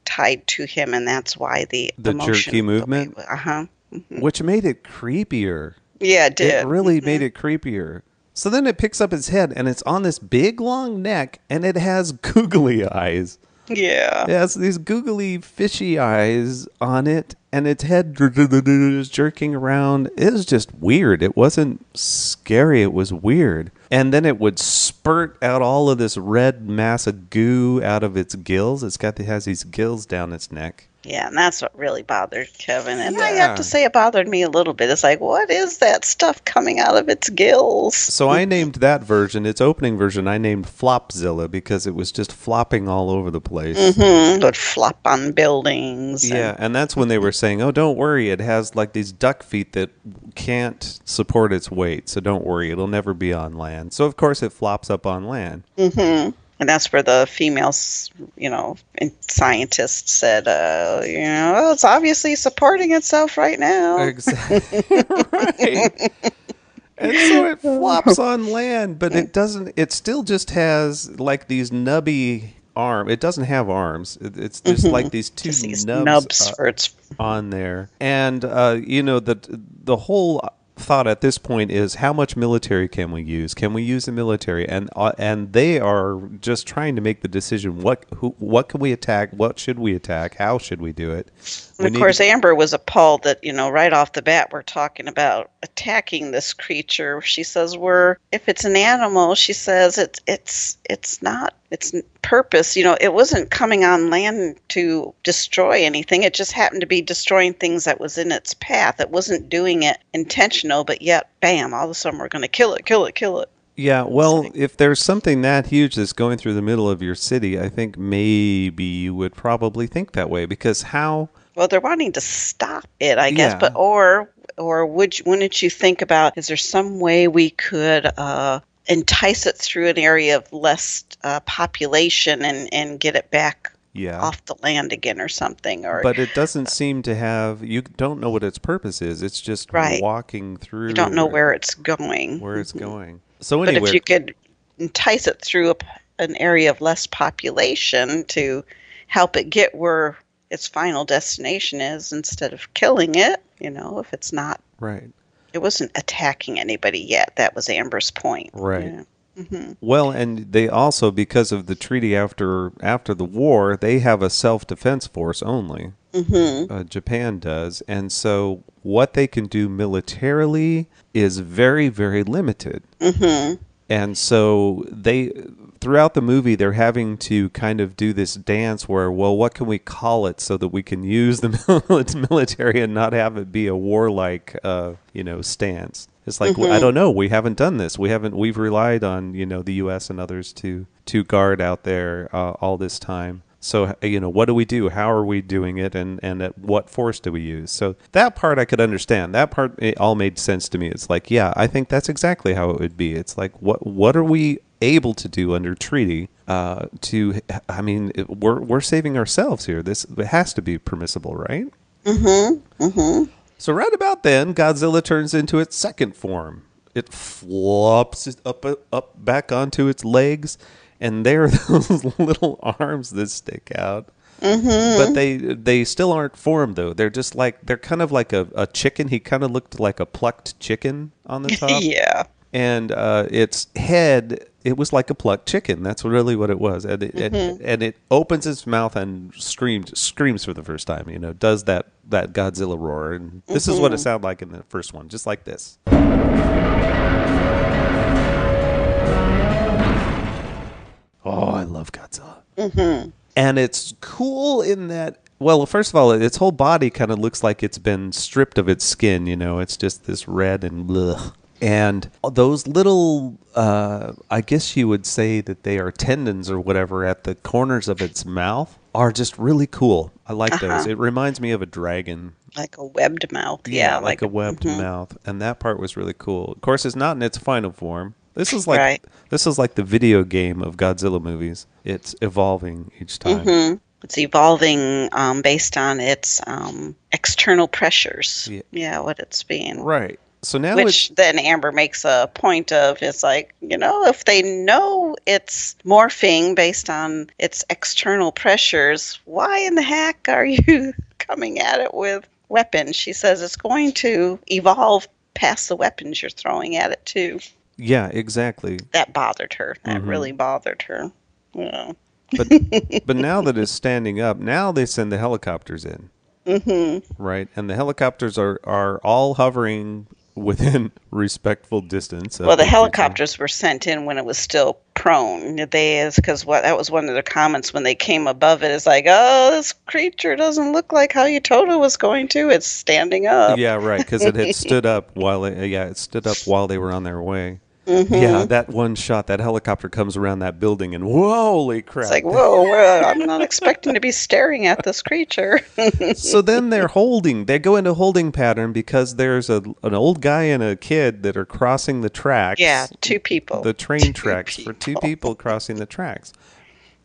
S4: tied to him, and that's why the
S3: jerky movement.
S4: Mm-hmm.
S3: Which made it creepier.
S4: Yeah, it did.
S3: It really made it creepier. So then it picks up its head, and it's on this big, long neck, and it has googly eyes.
S4: Yeah.
S3: It has these googly, fishy eyes on it, and its head is jerking around. It was just weird. It wasn't scary. It was weird. And then it would spurt out all of this red mass of goo out of its gills. It has these gills down its neck.
S4: Yeah, and that's what really bothered Kevin. And I have to say it bothered me a little bit. It's like, what is that stuff coming out of its gills?
S3: So I named that version, its opening version, I named Flopzilla because it was just flopping all over the place.
S4: Mm-hmm. It would flop on buildings.
S3: Yeah, and that's when they were saying, oh, don't worry, it has like these duck feet that can't support its weight. So don't worry, it'll never be on land. So, of course, it flops up on land.
S4: Mm-hmm. And that's where the females, scientists said, it's obviously supporting itself right now.
S3: Exactly. Right. And so it flops on land, but it doesn't, it still just has like these nubby arms. It doesn't have arms. It's just like these two nubs
S4: for its
S3: on there. And, the whole thought at this point is how much military can we use? Can we use the military? And they are just trying to make the decision. What can we attack? What should we attack? How should we do it?
S4: And of course, Amber was appalled that right off the bat we're talking about attacking this creature. She says if it's an animal, she says it's not its purpose. It wasn't coming on land to destroy anything. It just happened to be destroying things that was in its path. It wasn't doing it intentional, but yet, bam! All of a sudden, we're going to kill it.
S3: Yeah, well, if there's something that huge that's going through the middle of your city, I think maybe you would probably think that way because how?
S4: Well, they're wanting to stop it, I guess, but or wouldn't you think about, is there some way we could entice it through an area of less population and get it back off the land again or something?
S3: But it doesn't seem to have, you don't know what its purpose is. It's just walking through.
S4: You don't know where it's going.
S3: So anyway.
S4: But if you could entice it through an area of less population to help it get where its final destination is instead of killing it, if it's not.
S3: Right.
S4: It wasn't attacking anybody yet. That was Amber's point.
S3: Right.
S4: Yeah. Mm-hmm.
S3: Well, and they also, because of the treaty after the war, they have a self-defense force only. Mm-hmm. Japan does. And so what they can do militarily is very, very limited. Mm-hmm. And so throughout the movie, they're having to kind of do this dance where, well, what can we call it so that we can use the military and not have it be a warlike, stance. It's like, I don't know. We haven't done this. We've relied on, the U.S. and others to guard out there all this time. So, what do we do? How are we doing it? And at what force do we use? So that part I could understand. That part, it all made sense to me. It's like, yeah, I think that's exactly how it would be. It's like, what are we able to do under treaty we're saving ourselves here. It has to be permissible, right? Mm-hmm. Mm-hmm. So right about then, Godzilla turns into its second form. It flops up back onto its legs, and there are those little arms that stick out. Mm-hmm. But they still aren't formed, though. They're just they're kind of like a chicken. He kind of looked like a plucked chicken on the top.
S4: Yeah.
S3: And its head, it was like a plucked chicken. That's really what it was. And it opens its mouth and screams for the first time. Does that Godzilla roar. And this is what it sounded like in the first one, just like this. Oh, I love Godzilla. Mm-hmm. And it's cool in that Well, first of all, its whole body kind of looks like it's been stripped of its skin, It's just this red and blech. And those little, I guess you would say that they are tendons or whatever at the corners of its mouth are just really cool. I like those. It reminds me of a dragon.
S4: Like a webbed mouth.
S3: Yeah, like a webbed mouth. And that part was really cool. Of course, it's not in its final form. This is like the video game of Godzilla movies. It's evolving each time.
S4: Mm-hmm. It's evolving based on its external pressures. Yeah, what it's being.
S3: Right. So now
S4: which then Amber makes a point of is like, if they know it's morphing based on its external pressures, why in the heck are you coming at it with weapons? She says it's going to evolve past the weapons you're throwing at it too.
S3: Yeah, exactly.
S4: That bothered her. That really bothered her. Yeah.
S3: But now that it's standing up, now they send the helicopters in. Mm-hmm. Right? And the helicopters are all hovering within respectful distance.
S4: Well, the helicopters were sent in when it was still prone. Because that was one of the comments when they came above it. Is like, oh, this creature doesn't look like how you told it was going to. It's standing up.
S3: Yeah, right. Because it had stood up while they were on their way. Mm-hmm. Yeah, that one shot, that helicopter comes around that building and holy crap.
S4: It's like, whoa, I'm not expecting to be staring at this creature.
S3: So then they go into holding pattern because there's an old guy and a kid that are crossing the tracks.
S4: Yeah, two people.
S3: The train tracks for two people crossing the tracks.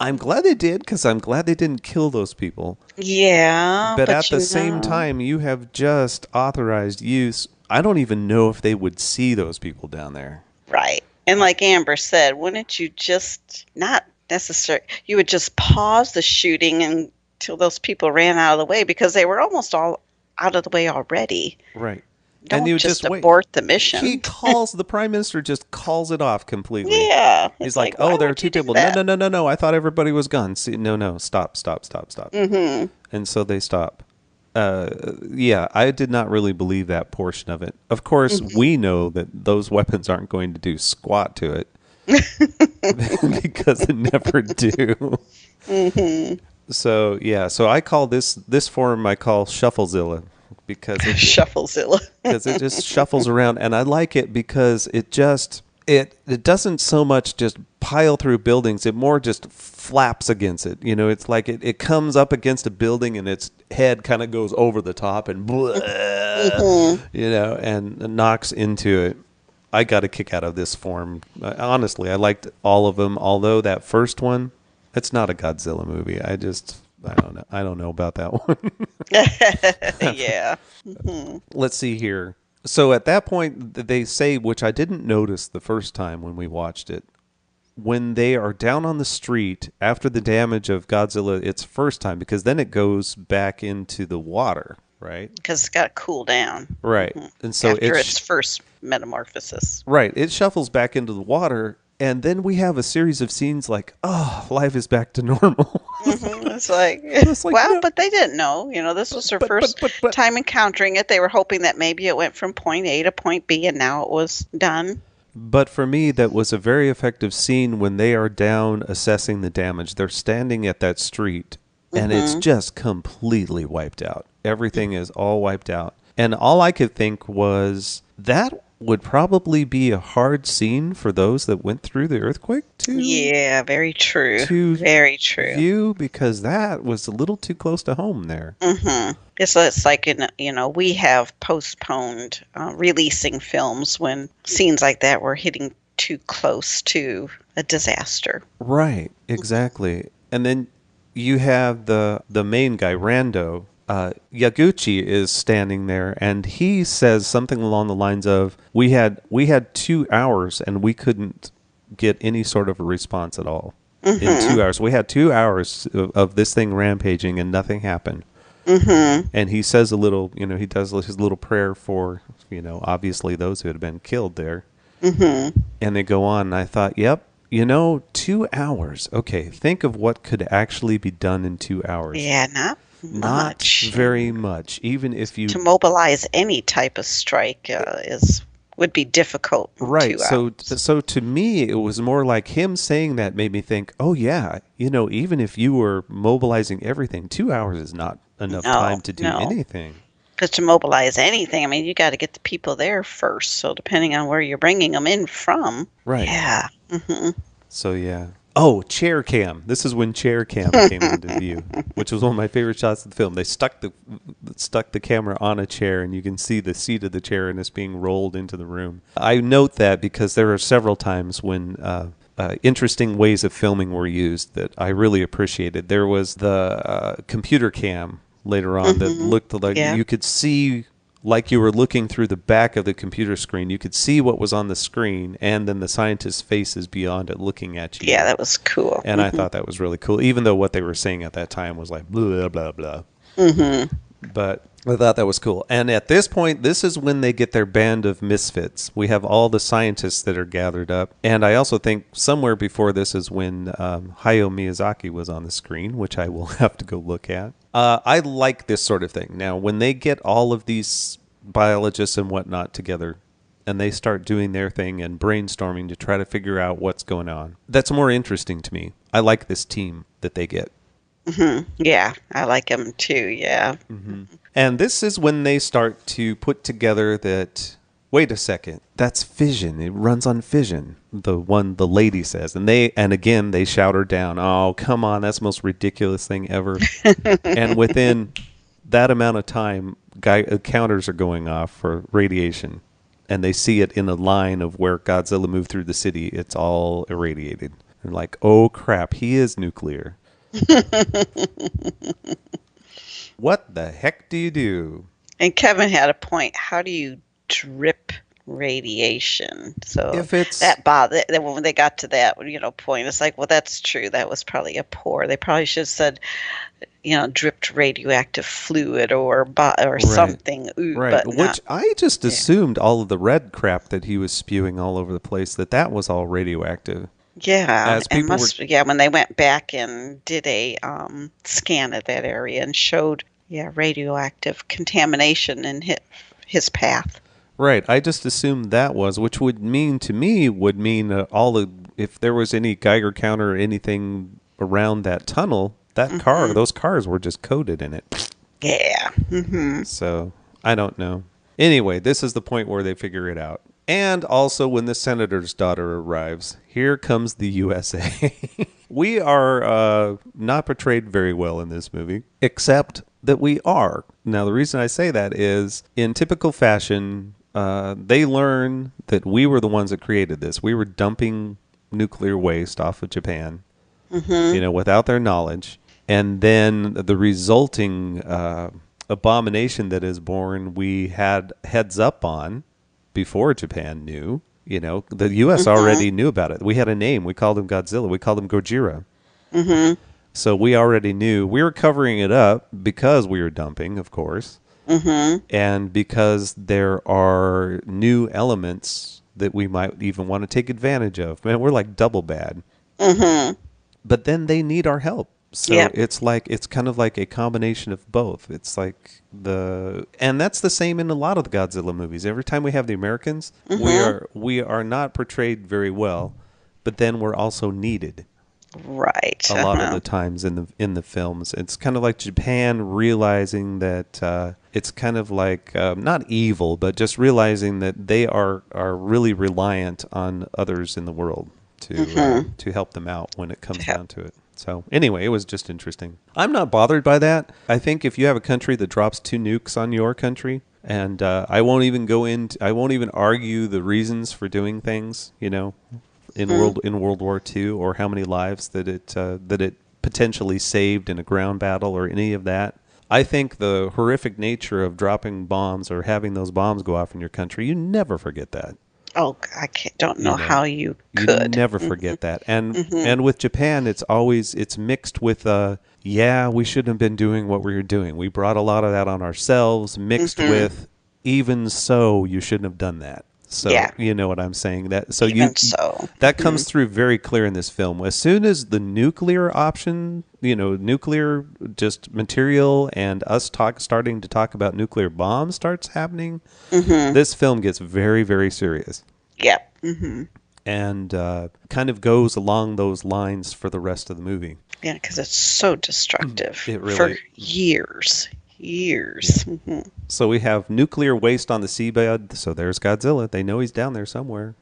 S3: I'm glad they did because I'm glad they didn't kill those people.
S4: Yeah.
S3: But at the same time, you have just authorized use. I don't even know if they would see those people down there.
S4: Right. And like Amber said, wouldn't you just not necessarily, you would just pause the shooting until those people ran out of the way because they were almost all out of the way already.
S3: Right.
S4: Don't
S3: and you
S4: just abort the mission.
S3: The Prime Minister just calls it off completely.
S4: Yeah.
S3: He's like, oh, there are two people. No. I thought everybody was gone. See, no. Stop. Mm-hmm. And so they stop. Yeah, I did not really believe that portion of it. Of course, we know that those weapons aren't going to do squat to it because they never do. Mm-hmm. So I call this form Shufflezilla because
S4: Shufflezilla
S3: because it just shuffles around, and I like it because it doesn't so much just pile through buildings. It more just flaps against it. It's like it comes up against a building and its head kind of goes over the top and and knocks into it. I got a kick out of this form. Honestly, I liked all of them. Although that first one, it's not a Godzilla movie. I don't know. I don't know about that one.
S4: Yeah.
S3: Let's see here. So at that point, they say, which I didn't notice the first time when we watched it, when they are down on the street after the damage of Godzilla its first time, because then it goes back into the water, right?
S4: Because it's got to cool down.
S3: Right. And so
S4: after its first metamorphosis.
S3: Right. It shuffles back into the water, and then we have a series of scenes like, oh, life is back to normal.
S4: It's like well, no. But they didn't know. This was their first time encountering it. They were hoping that maybe it went from point A to point B, and now it was done.
S3: But for me, that was a very effective scene when they are down assessing the damage. They're standing at that street, and it's just completely wiped out. Everything is all wiped out. And all I could think was that would probably be a hard scene for those that went through the earthquake to
S4: very true. Very true.
S3: View, because that was a little too close to home there.
S4: Mm-hmm. It's like we have postponed releasing films when scenes like that were hitting too close to a disaster.
S3: Right, exactly. And then you have the main guy, Rando. Yaguchi is standing there, and he says something along the lines of, "We had 2 hours, and we couldn't get any sort of a response at all in 2 hours. We had 2 hours of this thing rampaging, and nothing happened." Mm-hmm. And he says a little, he does his little prayer for, obviously those who had been killed there. Mm-hmm. And they go on, and I thought, yep. 2 hours. Okay, think of what could actually be done in 2 hours.
S4: Yeah, not
S3: very much. Even if you
S4: to mobilize any type of strike is would be difficult in
S3: Right.
S4: 2
S3: So,
S4: hours.
S3: so to me, it was more like him saying that made me think, oh, yeah, even if you were mobilizing everything, 2 hours is not enough time to do
S4: No.
S3: anything.
S4: Because to mobilize anything, I mean, you got to get the people there first. So depending on where you're bringing them in from.
S3: Right.
S4: Yeah.
S3: So, yeah. Oh, chair cam. This is when chair cam came into view, which was one of my favorite shots of the film. They stuck the camera on a chair, and you can see the seat of the chair, and it's being rolled into the room. I note that because there are several times when interesting ways of filming were used that I really appreciated. There was the computer cam later on that looked like you could see, like you were looking through the back of the computer screen. You could see what was on the screen, and then the scientist's faces beyond it looking at you.
S4: Yeah, that was cool.
S3: And I thought that was really cool, even though what they were saying at that time was like blah, blah, blah. But I thought that was cool. And at this point, this is when they get their band of misfits. We have all the scientists that are gathered up. And I also think somewhere before this is when Hayao Miyazaki was on the screen, which I will have to go look at. I like this sort of thing. Now, when they get all of these biologists and whatnot together, and they start doing their thing and brainstorming to try to figure out what's going on, that's more interesting to me. I like this team that they get.
S4: Yeah, I like them too, yeah.
S3: And this is when they start to put together that, wait a second, that's fission. It runs on fission, the lady says. And again, they shout her down. Oh, come on, that's the most ridiculous thing ever. And within that amount of time, counters are going off for radiation. And they see it in a line of where Godzilla moved through the city. It's all irradiated. They're like, oh, crap, he is nuclear. What the heck do you do?
S4: And Kevin had a point. How do you drip radiation? So
S3: If it's-
S4: that bothered when they got to that point, it's like, well, that's true. That was probably a poor. They probably should have said, dripped radioactive fluid or something. Ooh,
S3: Right,
S4: but
S3: which
S4: not.
S3: I just assumed all of the red crap that he was spewing all over the place, that was all radioactive.
S4: Yeah,
S3: As people
S4: when they went back and did a scan of that area and showed radioactive contamination in his path.
S3: Right, I just assumed that was, which would mean if there was any Geiger counter or anything around that tunnel, those cars were just coated in it.
S4: Yeah.
S3: So, I don't know. Anyway, this is the point where they figure it out. And also when the senator's daughter arrives, here comes the USA. We are not portrayed very well in this movie, except that we are. Now, the reason I say that is, in typical fashion, they learn that we were the ones that created this. We were dumping nuclear waste off of Japan, without their knowledge. And then the resulting abomination that is born, we had heads up on before Japan knew. The U.S. already knew about it. We had a name. We called him Godzilla. We called him Gojira. So we already knew. We were covering it up because we were dumping, of course. And because there are new elements that we might even want to take advantage of. Man, we're like double bad. But then they need our help. So it's kind of like a combination of both. It's like and that's the same in a lot of the Godzilla movies. Every time we have the Americans, we are not portrayed very well, but then we're also needed.
S4: Right.
S3: A lot of the times in the films, it's kind of like Japan realizing that it's kind of like not evil, but just realizing that they are really reliant on others in the world to help them out when it comes down to it. So anyway, it was just interesting. I'm not bothered by that. I think if you have a country that drops 2 nukes on your country, and I won't even argue the reasons for doing things, in World War II, or how many lives that it potentially saved in a ground battle or any of that. I think the horrific nature of dropping bombs or having those bombs go off in your country, you never forget that.
S4: Oh, don't know how you could.
S3: You never forget that. And with Japan, it's mixed with, we shouldn't have been doing what we were doing. We brought a lot of that on ourselves, mixed with, even so, you shouldn't have done that. So
S4: Yeah.
S3: you know what I'm saying. That so
S4: Even so.
S3: that comes through very clear in this film. As soon as the nuclear option, nuclear just material and us starting to talk about nuclear bombs starts happening, this film gets very, very serious.
S4: Yep.
S3: And kind of goes along those lines for the rest of the movie.
S4: Yeah, because it's so destructive
S3: It really-
S4: for years.
S3: So we have nuclear waste on the seabed. So there's Godzilla. They know he's down there somewhere.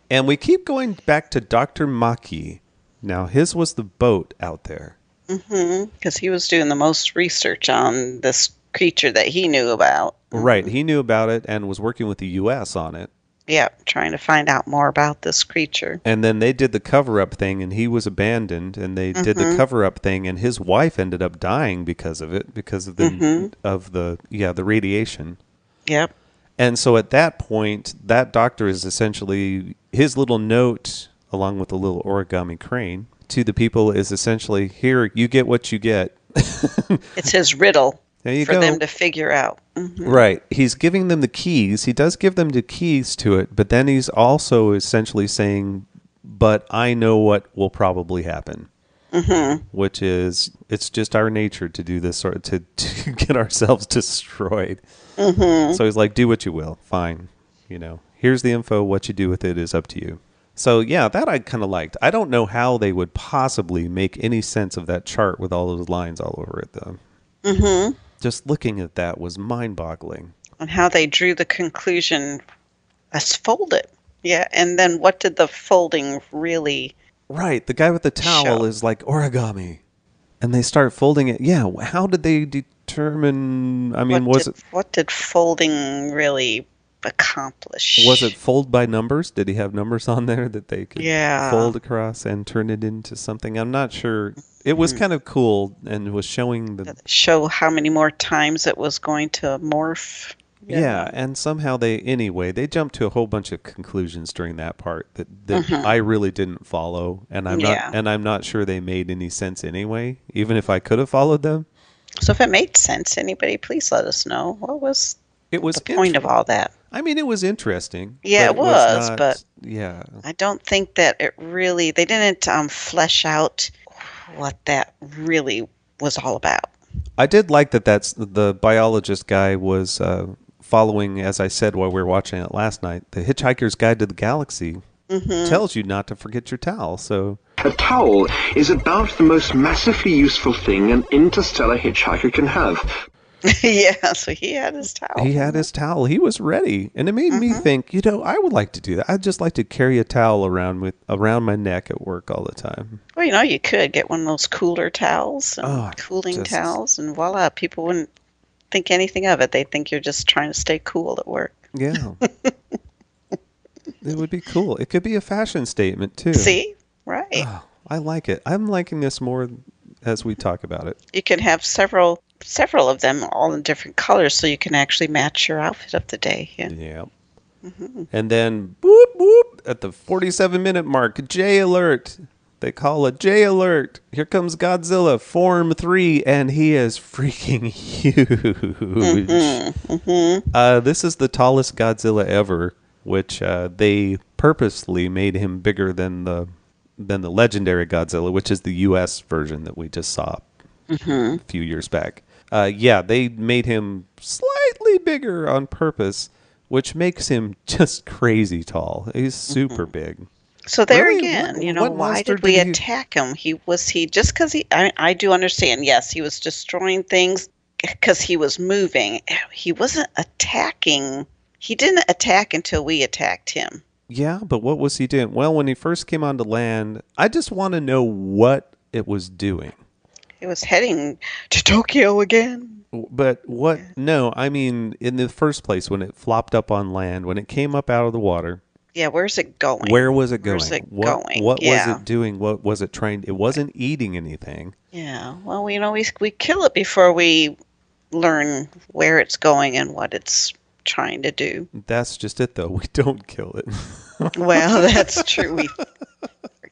S3: And we keep going back to Dr. Maki. Now, his was the boat out there.
S4: Because he was doing the most research on this creature that he knew about.
S3: Right. He knew about it and was working with the U.S. on it.
S4: Yeah, trying to find out more about this creature.
S3: And then they did the cover-up thing, and he was abandoned. And they did the cover-up thing, and his wife ended up dying because of it, because of the radiation.
S4: Yep.
S3: And so at that point, that doctor is essentially his little note, along with a little origami crane, to the people is essentially, here, you get what you get.
S4: It's his riddle
S3: There you
S4: for
S3: go.
S4: them to figure out.
S3: Right. He's giving them the keys. He does give them the keys to it, but then he's also essentially saying, but I know what will probably happen. Which is, it's just our nature to do this, sort of to get ourselves destroyed. So he's like, do what you will. Fine. Here's the info. What you do with it is up to you. So yeah, that I kind of liked. I don't know how they would possibly make any sense of that chart with all those lines all over it, though. Just looking at that was mind-boggling.
S4: And how they drew the conclusion as folded. Yeah, and then what did the folding really...
S3: Right, the guy with the towel is like origami. And they start folding it. Yeah, how did they determine... I mean,
S4: what did folding really accomplish?
S3: Was it fold by numbers? Did he have numbers on there that they could fold across and turn it into something? I'm not sure. It was kind of cool and was showing
S4: show how many more times it was going to morph.
S3: Yeah, and somehow they jumped to a whole bunch of conclusions during that part that I really didn't follow, and I'm not sure they made any sense anyway, even if I could have followed them.
S4: So if it made sense, anybody please let us know. What was the point of all that?
S3: I mean, it was interesting.
S4: Yeah, it was, but
S3: yeah,
S4: I don't think that they didn't flesh out what that really was all about.
S3: I did like that's the biologist guy was following, as I said while we were watching it last night, the Hitchhiker's Guide to the Galaxy tells you not to forget your towel. So
S11: a towel is about the most massively useful thing an interstellar hitchhiker can have.
S4: Yeah, so he had his towel.
S3: He had his towel. He was ready. And it made me think, I would like to do that. I'd just like to carry a towel around my neck at work all the time.
S4: Well, you could get one of those cooler towels, cooling towels, and voila, people wouldn't think anything of it. They'd think you're just trying to stay cool at work.
S3: Yeah. It would be cool. It could be a fashion statement, too.
S4: See? Right.
S3: Oh, I like it. I'm liking this more as we talk about it.
S4: You can have several of them all in different colors so you can actually match your outfit of the day.
S3: Yeah. And then whoop whoop at the 47-minute mark, J alert. They call it J alert. Here comes Godzilla Form 3 and he is freaking huge. This is the tallest Godzilla ever, which they purposely made him bigger than the legendary Godzilla, which is the US version that we just saw a few years back. They made him slightly bigger on purpose, which makes him just crazy tall. He's super big.
S4: So there again, why did we attack him? Was he just because I do understand, yes, he was destroying things because he was moving. He wasn't attacking. He didn't attack until we attacked him.
S3: Yeah, but what was he doing? Well, when he first came onto land, I just want to know what it was doing.
S4: It was heading to Tokyo again.
S3: But what? No, I mean, in the first place, when it flopped up on land, when it came up out of the water.
S4: Yeah, where's it going?
S3: Where was it going?
S4: Where's it
S3: going? What was it doing? What was it trying? It wasn't eating anything.
S4: Yeah, well, we kill it before we learn where it's going and what it's trying to do.
S3: That's just it, though. We don't kill it.
S4: Well, that's true. We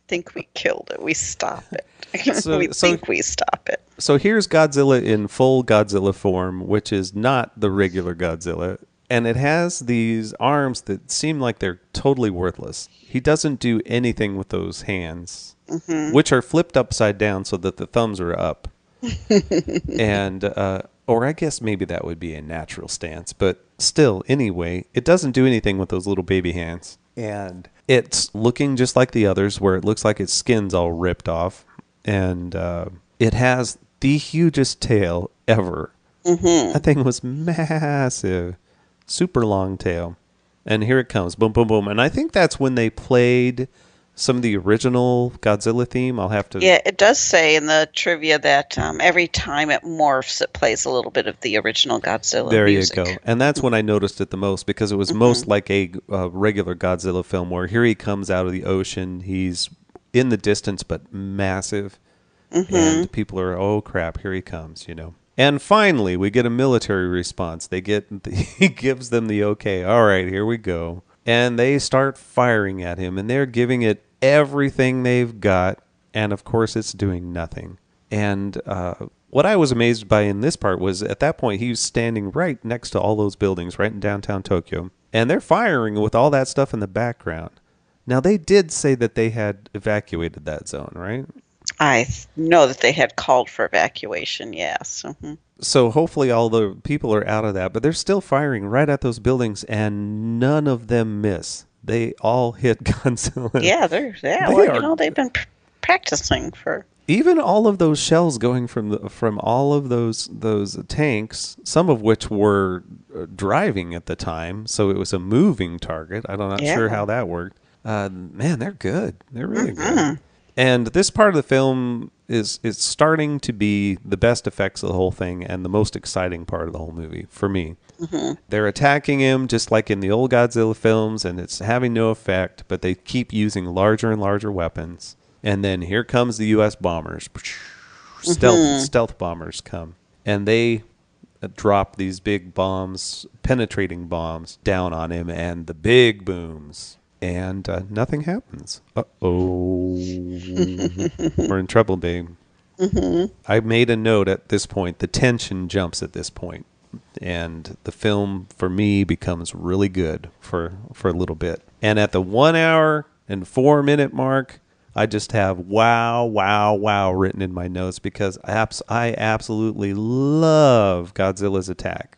S4: think we killed it. We stop it. We stop it.
S3: So here's Godzilla in full Godzilla form, which is not the regular Godzilla. And it has these arms that seem like they're totally worthless. He doesn't do anything with those hands, which are flipped upside down so that the thumbs are up. And, or I guess maybe that would be a natural stance. But still, anyway, it doesn't do anything with those little baby hands. And it's looking just like the others, where it looks like its skin's all ripped off. And it has the hugest tail ever. That thing was massive. Super long tail. And here it comes. Boom, boom, boom. And I think that's when they played some of the original Godzilla theme. I'll have to...
S4: Yeah, it does say in the trivia that every time it morphs, it plays a little bit of the original Godzilla music.
S3: There you go. And that's when I noticed it the most, because it was most like a regular Godzilla film, where here he comes out of the ocean. He's in the distance, but massive. And people are, oh, crap, here he comes, you know. And finally, we get a military response. He gives them the okay. All right, here we go. And they start firing at him, and they're giving it everything they've got. And, of course, it's doing nothing. And what I was amazed by in this part was, at that point, he was standing right next to all those buildings, right in downtown Tokyo. And they're firing with all that stuff in the background. Now, they did say that they had evacuated that zone, right?
S4: I know that they had called for evacuation, yes.
S3: So hopefully all the people are out of that, but they're still firing right at those buildings, and none of them miss. They all hit Godzilla.
S4: Yeah, they've been practicing for...
S3: Even all of those shells going from all of those tanks, some of which were driving at the time, so it was a moving target. I'm not sure how that worked. Man, they're good. They're really good. And this part of the film is starting to be the best effects of the whole thing and the most exciting part of the whole movie for me. They're attacking him just like in the old Godzilla films, and it's having no effect, but they keep using larger and larger weapons. And then here comes the U.S. bombers. Stealth bombers come. And they drop these big bombs, penetrating bombs, down on him, and the big booms. And nothing happens. Uh-oh. We're in trouble, babe. I made a note at this point. The tension jumps at this point. And the film, for me, becomes really good for a little bit. And at the 1 hour and 4 minute mark, I just have wow, wow, wow written in my notes, because I absolutely love Godzilla's attack.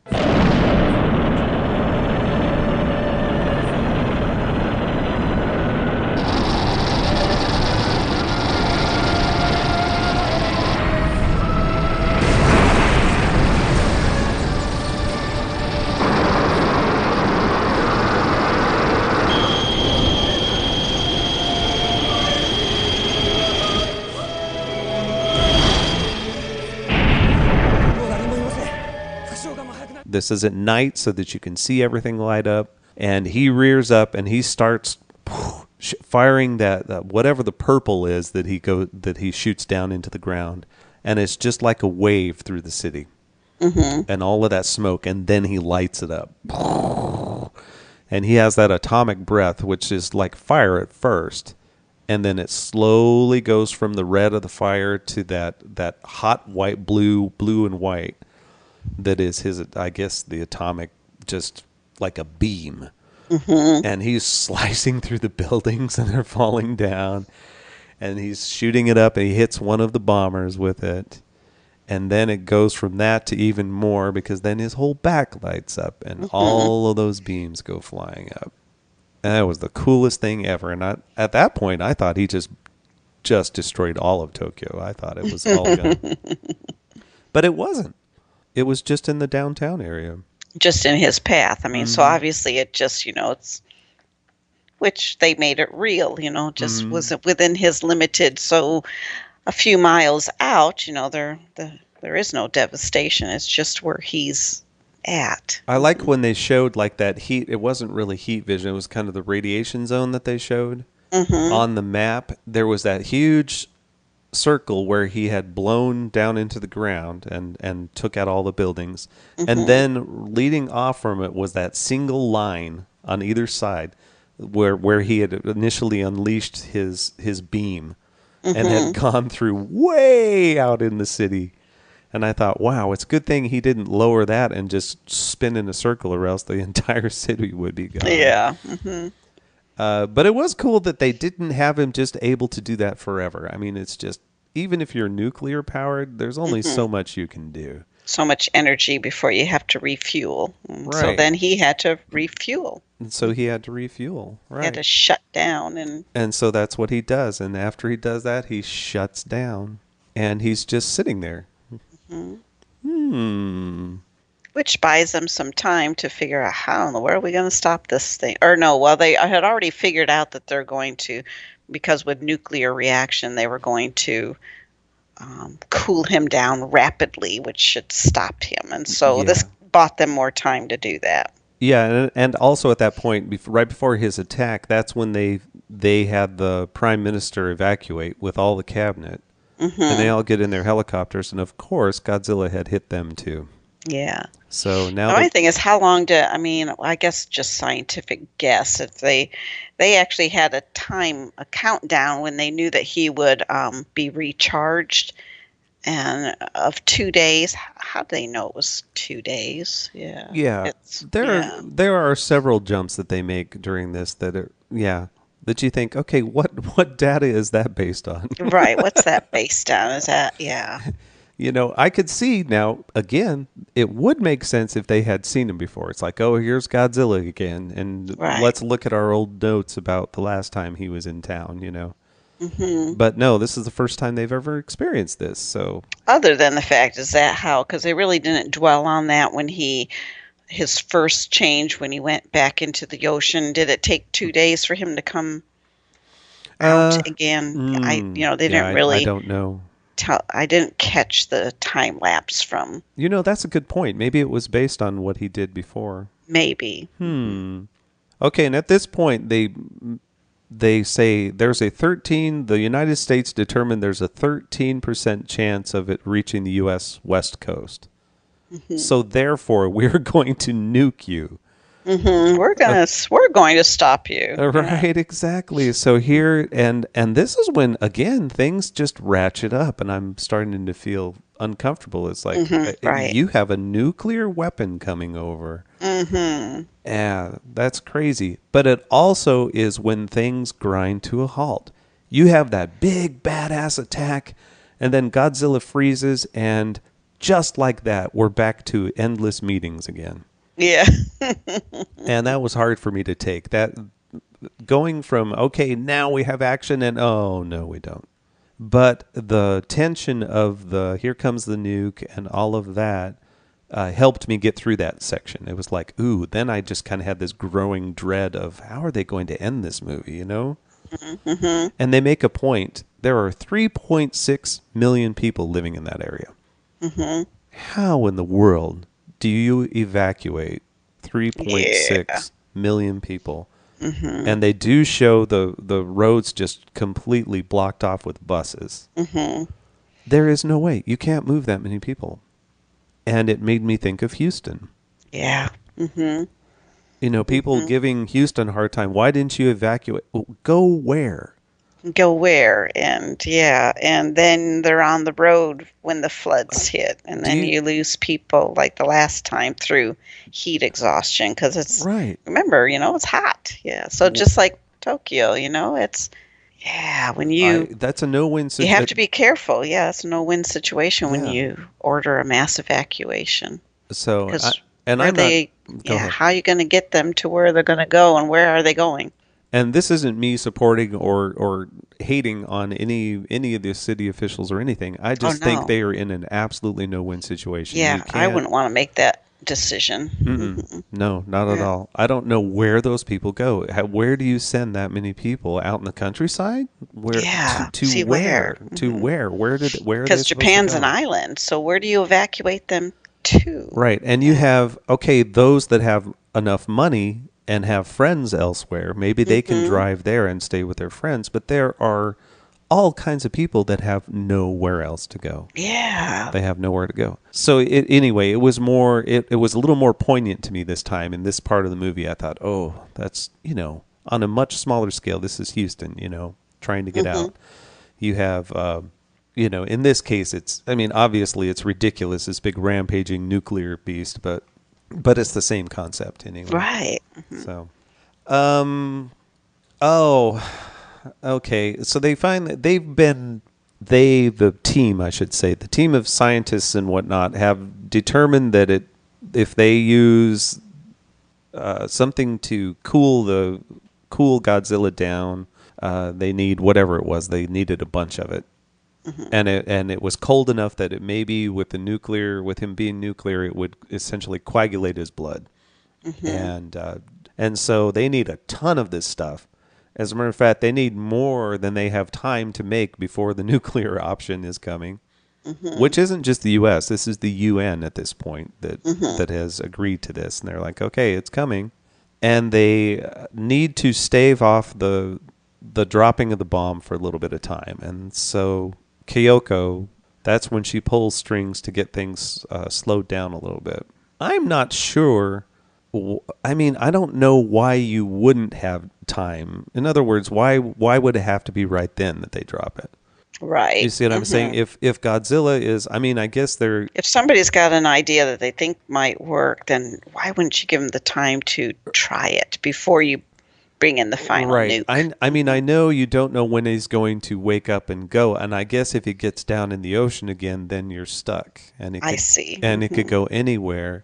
S3: This is at night so that you can see everything light up. And he rears up and he starts firing that whatever the purple is that he shoots down into the ground. And it's just like a wave through the city. And all of that smoke. And then he lights it up. And he has that atomic breath, which is like fire at first. And then it slowly goes from the red of the fire to that hot white, blue and white. That is his, I guess, the atomic, just like a beam. And he's slicing through the buildings and they're falling down. And he's shooting it up and he hits one of the bombers with it. And then it goes from that to even more, because then his whole back lights up and all of those beams go flying up. And that was the coolest thing ever. And at that point, I thought he just destroyed all of Tokyo. I thought it was all gone. But it wasn't. It was just in the downtown area. Just
S4: in his path. I mean, so obviously it just, it's, which they made it real, just was within his limited. So a few miles out, there is no devastation. It's just where he's at.
S3: I like when they showed like that heat. It wasn't really heat vision. It was kind of the radiation zone that they showed on the map. There was that huge circle where he had blown down into the ground and took out all the buildings. And then leading off from it was that single line on either side where he had initially unleashed his beam and had gone through way out in the city. And I thought, wow, it's a good thing he didn't lower that and just spin in a circle, or else the entire city would be gone.
S4: Yeah. Mm-hmm.
S3: But it was cool that they didn't have him just able to do that forever. I mean, it's just, even if you're nuclear powered, there's only so much you can do.
S4: So much energy before you have to refuel.
S3: Right.
S4: So then he had to refuel.
S3: And so he had to refuel. Right.
S4: He had to shut down.
S3: And so that's what he does. And after he does that, he shuts down. And he's just sitting there.
S4: Which buys them some time to figure out how in the world are we going to stop this thing. Or no, well, they had already figured out that they're going to, because with nuclear reaction, they were going to cool him down rapidly, which should stop him. And so this bought them more time to do that.
S3: Yeah, and also at that point, right before his attack, that's when they had the prime minister evacuate with all the cabinet. Mm-hmm. And they all get in their helicopters, and of course, Godzilla had hit them too.
S4: Yeah.
S3: So now
S4: the only thing is, how long I guess just scientific guess, if they actually had a countdown when they knew that he would be recharged, and of 2 days. How do they know it was 2 days? Yeah.
S3: Yeah. There are several jumps that they make during this that are, that you think, okay, what data is that based on?
S4: Right. What's that based on? Is that,
S3: I could see now, again, it would make sense if they had seen him before. It's like, oh, here's Godzilla again, and let's look at our old notes about the last time he was in town, Mm-hmm. But no, this is the first time they've ever experienced this. So,
S4: other than the fact, is that how, because they really didn't dwell on that when his first change, when he went back into the ocean, did it take 2 days for him to come out again? They didn't really.
S3: I don't know.
S4: I didn't catch the time lapse from.
S3: That's a good point. Maybe it was based on what he did before.
S4: Maybe.
S3: Okay, and at this point, they say there's the United States determined there's a 13% chance of it reaching the U.S. West Coast. Mm-hmm. So therefore, we're going to nuke you.
S4: Mm-hmm. We're going to stop you.
S3: Right, exactly. So here, and this is when, again, things just ratchet up, and I'm starting to feel uncomfortable. It's like, you have a nuclear weapon coming over. Mm-hmm. Yeah, that's crazy. But it also is when things grind to a halt. You have that big, badass attack, and then Godzilla freezes, and just like that, we're back to endless meetings again.
S4: Yeah.
S3: And that was hard for me to take. That going from, okay, now we have action, and oh, no, we don't. But the tension of here comes the nuke and all of that helped me get through that section. It was like, ooh, then I just kind of had this growing dread of how are they going to end this movie, Mm-hmm. And they make a point. There are 3.6 million people living in that area. Mm-hmm. How in the world do you evacuate 3.6 million people? Mm-hmm. And they do show the roads just completely blocked off with buses. Mm-hmm. There is no way. You can't move that many people. And it made me think of Houston.
S4: Yeah. Mm-hmm.
S3: People giving Houston a hard time. Why didn't you evacuate? Well, go where?
S4: Go where? And then they're on the road when the floods hit, and then you lose people like the last time through heat exhaustion, because it's remember, it's hot. Yeah, so just like Tokyo, it's when
S3: that's a no-win situation.
S4: You have to be careful. Yeah, it's a no-win situation when you order a mass evacuation.
S3: So
S4: how are you going to get them to where they're going to go, and where are they going?
S3: And this isn't me supporting or hating on any of the city officials or anything. I just think they are in an absolutely no-win situation.
S4: Yeah, I wouldn't want to make that decision.
S3: No, not at all. I don't know where those people go. Where do you send that many people out in the countryside? Where?
S4: Yeah,
S3: to where? To where? Where?
S4: Because Japan's an island, so where do you evacuate them to?
S3: Right, and you have those that have enough money and have friends elsewhere. Maybe they can drive there and stay with their friends, but there are all kinds of people that have nowhere else to go.
S4: Yeah.
S3: They have nowhere to go. So anyway, it was more, it was a little more poignant to me this time in this part of the movie. I thought, oh, that's, on a much smaller scale, this is Houston, trying to get out. You have in this case, obviously it's ridiculous, this big rampaging nuclear beast, but it's the same concept anyway.
S4: Right. Mm-hmm.
S3: So, okay. So they find that the team, I should say, the team of scientists and whatnot have determined that if they use something to cool Godzilla down, they need whatever it was. They needed a bunch of it. Mm-hmm. And it was cold enough that it maybe with him being nuclear, it would essentially coagulate his blood. Mm-hmm. And so they need a ton of this stuff. As a matter of fact, they need more than they have time to make before the nuclear option is coming, mm-hmm. which isn't just the U.S. This is the UN at this point that has agreed to this. And they're like, okay, it's coming. And they need to stave off the dropping of the bomb for a little bit of time. And so Kyoko, that's when she pulls strings to get things slowed down a little bit. I'm not sure. I don't know why you wouldn't have time. In other words, why would it have to be right then that they drop it?
S4: Right.
S3: You see what I'm saying? If Godzilla is, I guess they're...
S4: If somebody's got an idea that they think might work, then why wouldn't you give them the time to try it before you bring in the final nuke?
S3: I know you don't know when he's going to wake up and go, and I guess if he gets down in the ocean again, then you're stuck. And it could go anywhere.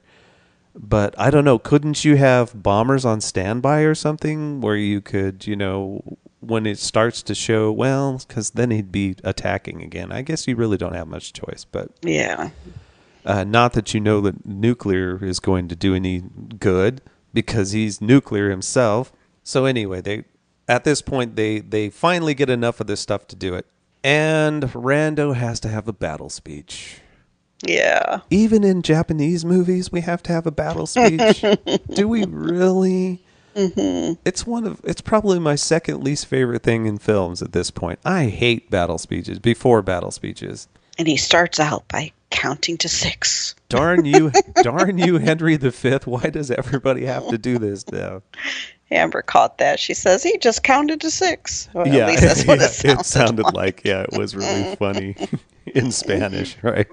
S3: But I don't know, couldn't you have bombers on standby or something where you could, when it starts to show, because then he'd be attacking again. I guess you really don't have much choice, but...
S4: Yeah.
S3: Not that that nuclear is going to do any good, because he's nuclear himself. So anyway, at this point, they finally get enough of this stuff to do it. And Rando has to have a battle speech.
S4: Yeah.
S3: Even in Japanese movies, we have to have a battle speech. Do we really? Mm-hmm. It's probably my second least favorite thing in films at this point. I hate battle speeches, before battle speeches.
S4: And he starts out by counting to 6.
S3: Darn you, Henry V. Why does everybody have to do this now?
S4: Amber caught that. She says, he just counted to 6. Well,
S3: yeah,
S4: at least that's what
S3: it sounded like. Yeah, it was really funny in Spanish, right?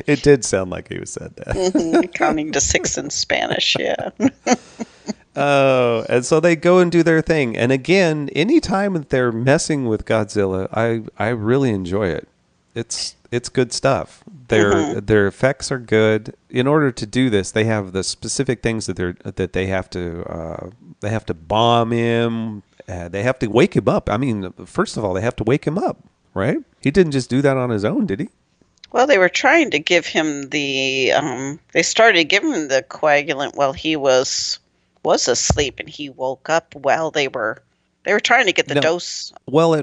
S3: It did sound like he said that.
S4: Mm-hmm. Counting to 6 in Spanish, yeah.
S3: Oh, and so they go and do their thing. And again, anytime that they're messing with Godzilla, I really enjoy it. It's good stuff. Their effects are good. In order to do this, they have the specific things that they have to bomb him. They have to wake him up. First of all, they have to wake him up, right? He didn't just do that on his own, did he?
S4: Well, they were trying to give him they started giving him the coagulant while he was asleep, and he woke up while they were trying to get the dose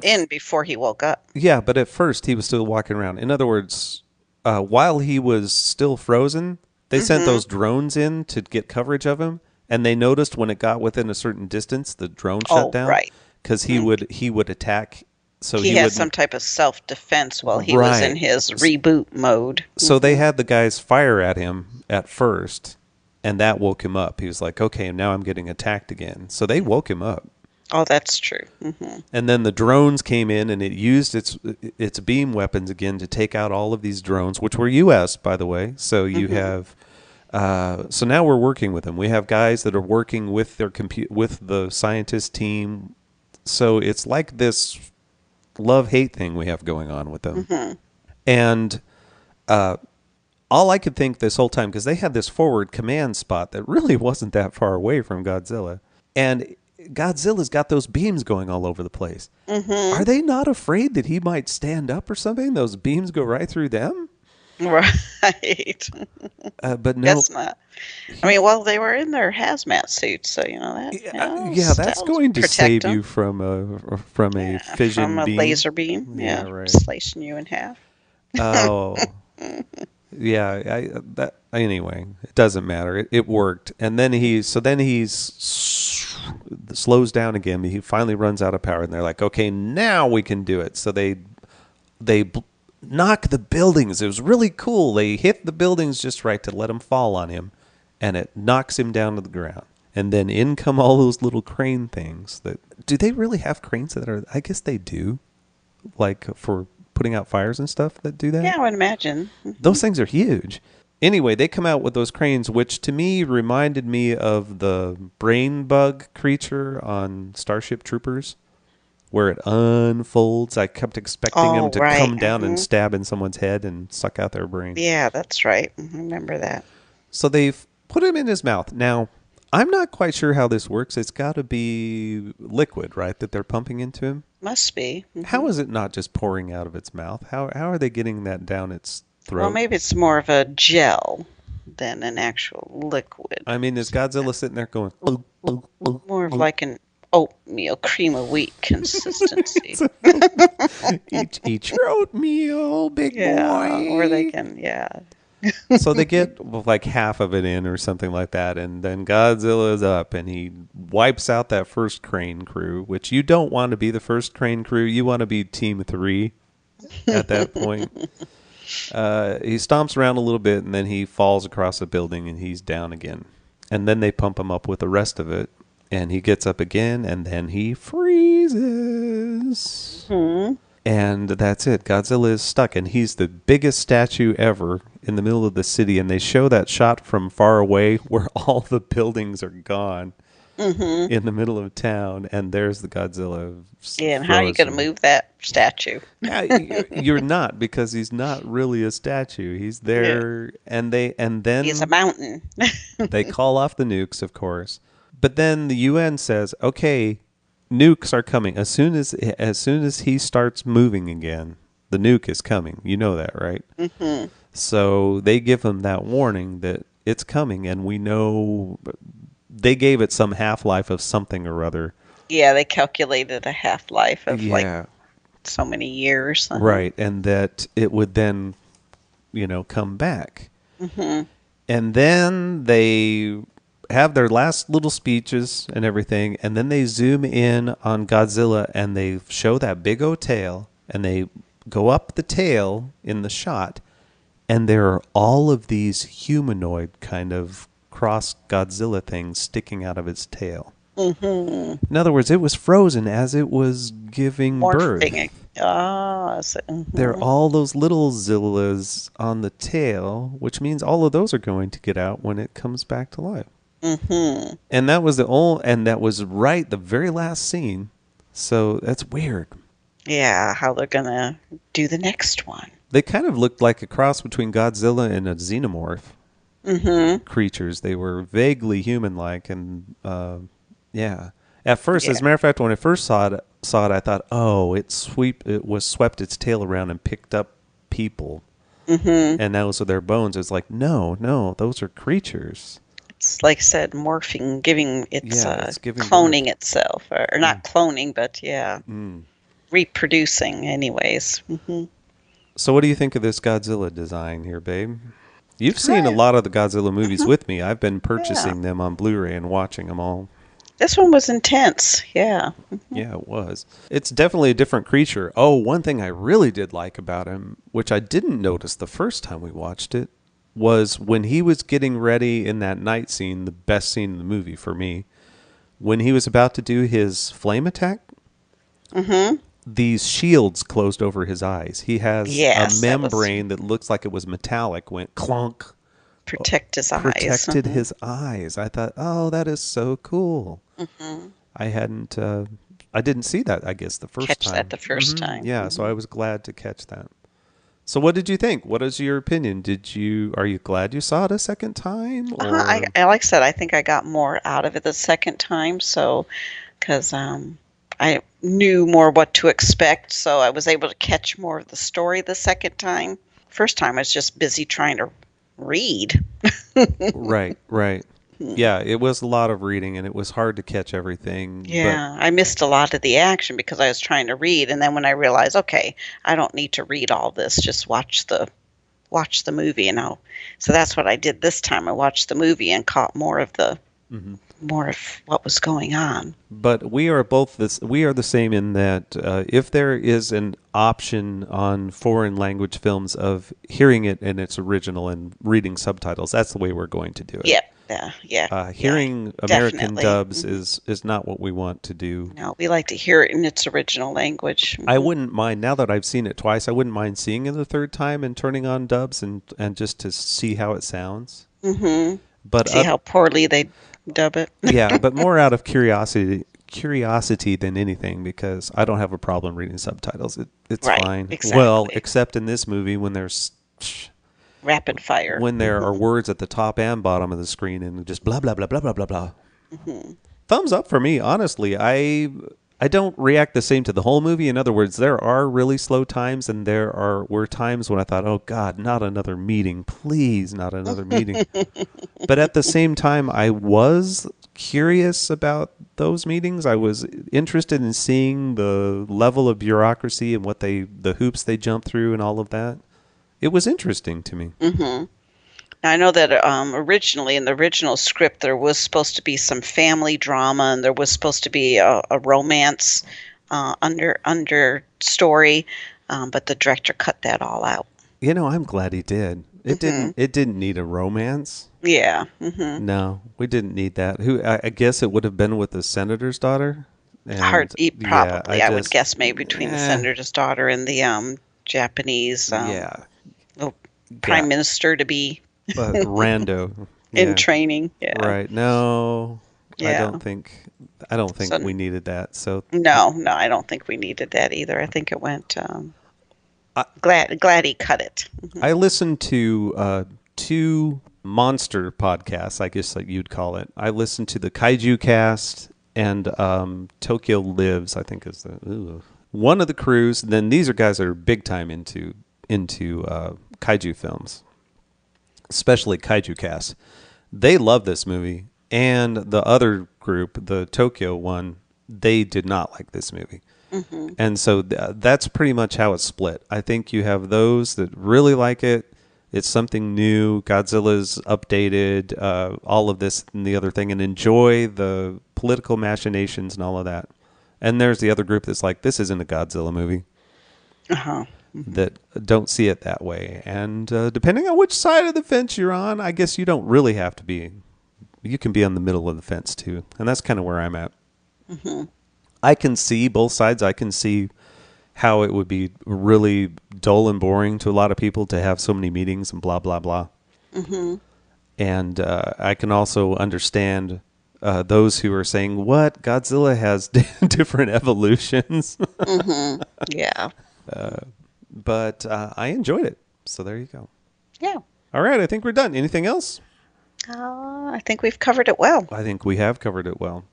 S4: in before he woke up.
S3: Yeah, but at first he was still walking around. In other words, while he was still frozen, they sent those drones in to get coverage of him, and they noticed when it got within a certain distance, the drone shut down.
S4: Right.
S3: Because he would attack. So
S4: he had some type of self-defense while he was in his reboot mode.
S3: So they had the guys fire at him at first, and that woke him up. He was like, okay, now I'm getting attacked again. So they woke him up.
S4: Oh, that's true. Mm-hmm.
S3: And then the drones came in, and it used its beam weapons again to take out all of these drones, which were U.S., by the way. So you have... so now we're working with them. We have guys that are working with their with the scientist team. So it's like this love-hate thing we have going on with them. Mm-hmm. And all I could think this whole time, because they had this forward command spot that really wasn't that far away from Godzilla. And Godzilla's got those beams going all over the place. Mm-hmm. Are they not afraid that he might stand up or something? Those beams go right through them?
S4: Right.
S3: But no.
S4: Guess not. They were in their hazmat suits, so that.
S3: That's going to save you from a fission
S4: from a
S3: beam.
S4: Laser beam. Yeah,
S3: right.
S4: Slicing you in half.
S3: Oh. Yeah. Anyway, it doesn't matter. It worked, and then he slows down again. He finally runs out of power, and they're like, "Okay, now we can do it." So they knock the buildings. It was really cool. They hit the buildings just right to let them fall on him, and it knocks him down to the ground. And then in come all those little crane things. Do they really have cranes that are? I guess they do. like for putting out fires and stuff that do that?
S4: Yeah, I would imagine.
S3: Those things are huge. Anyway, they come out with those cranes, which to me reminded me of the brain bug creature on Starship Troopers, where it unfolds. I kept expecting him to come down and stab in someone's head and suck out their brain.
S4: Yeah, that's right. I remember that.
S3: So they've put him in his mouth. Now, I'm not quite sure how this works. It's got to be liquid, right, that they're pumping into him?
S4: Must be.
S3: How is it not just pouring out of its mouth? How are they getting that down its throat?
S4: Well, maybe it's more of a gel than an actual liquid.
S3: I mean, is Godzilla sitting there going...
S4: More of like an oatmeal cream of wheat consistency.
S3: Eat your oatmeal, big boy.
S4: Or they can,
S3: So they get like half of it in or something like that, and then Godzilla's up, and he wipes out that first crane crew, which you don't want to be the first crane crew. You want to be Team 3 at that point. He stomps around a little bit, and then he falls across a building, and he's down again. And then they pump him up with the rest of it, and he gets up again, and then he freezes. And that's it. Godzilla is stuck, and he's the biggest statue ever in the middle of the city. And they show that shot from far away where all the buildings are gone in the middle of town, and there's the Godzilla.
S4: Yeah, and how are you going to move that statue?
S3: You're not, because he's not really a statue. He's there, and then
S4: he's a mountain.
S3: They call off the nukes, of course, but then the UN says, "Okay, nukes are coming as soon as he starts moving again. The nuke is coming. You know that, right?" So they give him that warning that it's coming, and we know they gave it some half-life of something or other.
S4: Yeah, they calculated a half-life of like so many years.
S3: Right, and that it would then, come back. And then they have their last little speeches and everything, and then they zoom in on Godzilla, and they show that big old tail, and they go up the tail in the shot, and there are all of these humanoid kind of cross Godzilla things sticking out of its tail. In other words, it was frozen as it was giving birth. There are all those little Zillas on the tail, which means all of those are going to get out when it comes back to life. And that was that was right the very last scene. So that's weird.
S4: Yeah, how they're gonna do the next one.
S3: They kind of looked like a cross between Godzilla and a xenomorph creatures. They were vaguely human-like, and At first, as a matter of fact, when I first saw it, I thought, oh, it swept its tail around and picked up people, and those are their bones. It's like, no, those are creatures.
S4: It's like I said, morphing, giving its
S3: giving
S4: cloning itself, or not cloning, but reproducing, anyways.
S3: So, what do you think of this Godzilla design here, babe? You've seen a lot of the Godzilla movies with me. I've been purchasing them on Blu-ray and watching them all.
S4: This one was intense, yeah.
S3: Yeah, it was. It's definitely a different creature. Oh, one thing I really did like about him, which I didn't notice the first time we watched it, was when he was getting ready in that night scene, the best scene in the movie for me, when he was about to do his flame attack, these shields closed over his eyes. He has a membrane that looks like it was metallic, went clunk.
S4: Protect his eyes.
S3: Protected his eyes. I thought, oh, that is so cool. I didn't see that, I guess, the first time.
S4: Catch that the first time.
S3: Yeah, so I was glad to catch that. So what did you think? What is your opinion? Are you glad you saw it a second time? Or?
S4: Like I said, I think I got more out of it the second time, because I knew more what to expect, so I was able to catch more of the story the second time. First time I was just busy trying to read.
S3: Right. Yeah, it was a lot of reading, and it was hard to catch everything.
S4: Yeah, I missed a lot of the action because I was trying to read, and then when I realized, okay, I don't need to read all this, just watch the movie, so that's what I did this time. I watched the movie and caught more of what was going on.
S3: But we are the same in that if there is an option on foreign language films of hearing it in its original and reading subtitles, that's the way we're going to do it.
S4: Yep, Yeah.
S3: Hearing American
S4: definitely.
S3: dubs is not what we want to do.
S4: No, we like to hear it in its original language.
S3: I wouldn't mind, now that I've seen it twice, I wouldn't mind seeing it the third time and turning on dubs and just to see how it sounds.
S4: Mm-hmm.
S3: But
S4: see how poorly they dub it.
S3: Yeah, but more out of curiosity than anything, because I don't have a problem reading subtitles. It's
S4: right,
S3: fine.
S4: Exactly.
S3: Well, except in this movie when there's
S4: rapid fire.
S3: When there are words at the top and bottom of the screen and just blah blah blah blah blah blah blah.
S4: Mm-hmm.
S3: Thumbs up for me, honestly. I don't react the same to the whole movie. In other words, there are really slow times, and were times when I thought, "Oh God, not another meeting, please, not another meeting." But at the same time, I was curious about those meetings. I was interested in seeing the level of bureaucracy and the hoops they jump through and all of that. It was interesting to me.
S4: Mm-hmm. Now, I know that originally in the original script there was supposed to be some family drama, and there was supposed to be a romance under story, but the director cut that all out.
S3: You know, I'm glad he did. It didn't need a romance.
S4: Yeah. Mm-hmm.
S3: No, we didn't need that. I guess it would have been with the senator's daughter.
S4: Probably.
S3: Yeah,
S4: I would guess maybe between the senator's daughter and the Japanese prime minister to be
S3: rando
S4: in training. Yeah.
S3: Right. No.
S4: Yeah.
S3: I don't think we needed that. So
S4: No, I don't think we needed that either. I think it went glad he cut it. Mm-hmm.
S3: I listened to two monster podcasts, I guess like you'd call it. I listened to the Kaiju Cast and Tokyo Lives, I think is one of the crews. And then these are guys that are big time into kaiju films, especially Kaiju Cast. They love this movie, and the other group, the Tokyo one, they did not like this movie. Mm-hmm. And so that's pretty much how it's split. I think you have those that really like it. It's something new. Godzilla's updated, all of this and the other thing, and enjoy the political machinations and all of that. And there's the other group that's like, this isn't a Godzilla movie.
S4: Uh-huh.
S3: That don't see it that way. And depending on which side of the fence you're on, I guess you don't really have to be. You can be on the middle of the fence too. And that's kind of where I'm at. Mm-hmm. I can see both sides. I can see how it would be really dull and boring to a lot of people to have so many meetings and blah, blah, blah. Mm-hmm. And I can also understand those who are saying, what? Godzilla has different evolutions.
S4: Mm-hmm. Yeah.
S3: But I enjoyed it. So there you go.
S4: Yeah.
S3: All right. I think we're done. Anything else?
S4: I think we've covered it well.
S3: I think we have covered it well.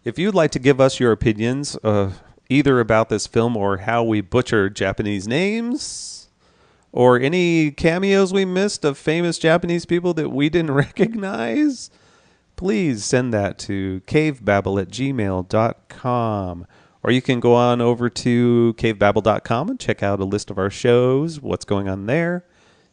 S3: If you'd like to give us your opinions, either about this film or how we butcher Japanese names, or any cameos we missed of famous Japanese people that we didn't recognize, please send that to cavebabble@gmail.com. Or you can go on over to cavebabble.com and check out a list of our shows, what's going on there.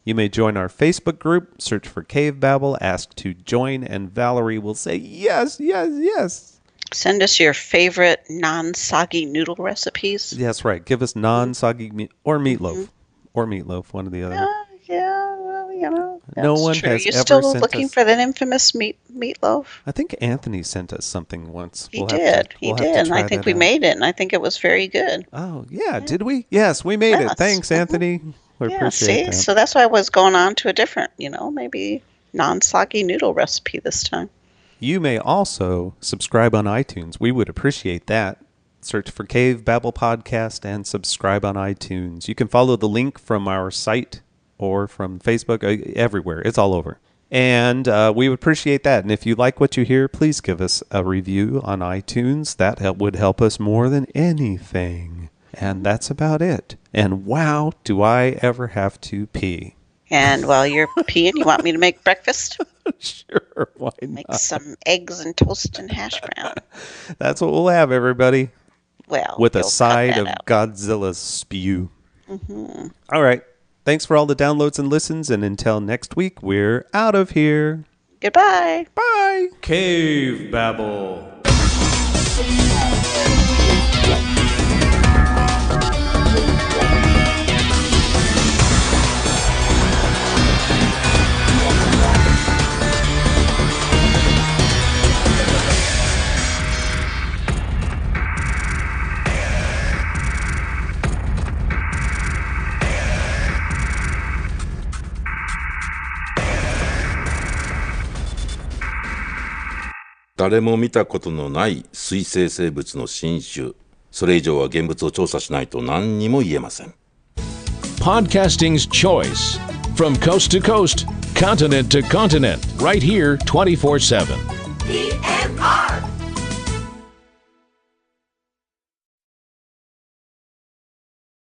S3: You may join our Facebook group, search for Cavebabble, ask to join, and Valerie will say yes, yes, yes.
S4: Send us your favorite non-soggy noodle recipes.
S3: That's right. Give us non-soggy or meatloaf. Mm-hmm. Or meatloaf, one or the other.
S4: Yeah, well, you know.
S3: No one
S4: true.
S3: has
S4: You're
S3: ever
S4: still
S3: sent
S4: looking
S3: us...
S4: for that infamous meatloaf?
S3: I think Anthony sent us something once.
S4: He did. And I think we made it, and I think it was very good.
S3: Oh, yeah. Did we? Yes, we made it. Thanks, Anthony. We appreciate that.
S4: So that's why I was going on to a different, maybe non-soggy noodle recipe this time.
S3: You may also subscribe on iTunes. We would appreciate that. Search for Cavebabble Podcast and subscribe on iTunes. You can follow the link from our site or from Facebook, everywhere. It's all over. And we would appreciate that. And if you like what you hear, please give us a review on iTunes. That would help us more than anything. And that's about it. And wow, do I ever have to pee.
S4: And while you're peeing, you want me to make breakfast?
S3: Sure, why not?
S4: Make some eggs and toast and hash brown.
S3: That's what we'll have, everybody.
S4: Well,
S3: with a side of Godzilla's spew. Mm-hmm. All right. Thanks for all the downloads and listens. And until next week, we're out of here.
S4: Goodbye.
S3: Bye. Cavebabble.
S12: 誰も見たことのない水生生物の新種。それ以上は現物を調査しないと何にも言えません。
S1: Podcasting's choice. From coast to coast, continent to continent, right here 24/7.
S2: TMR.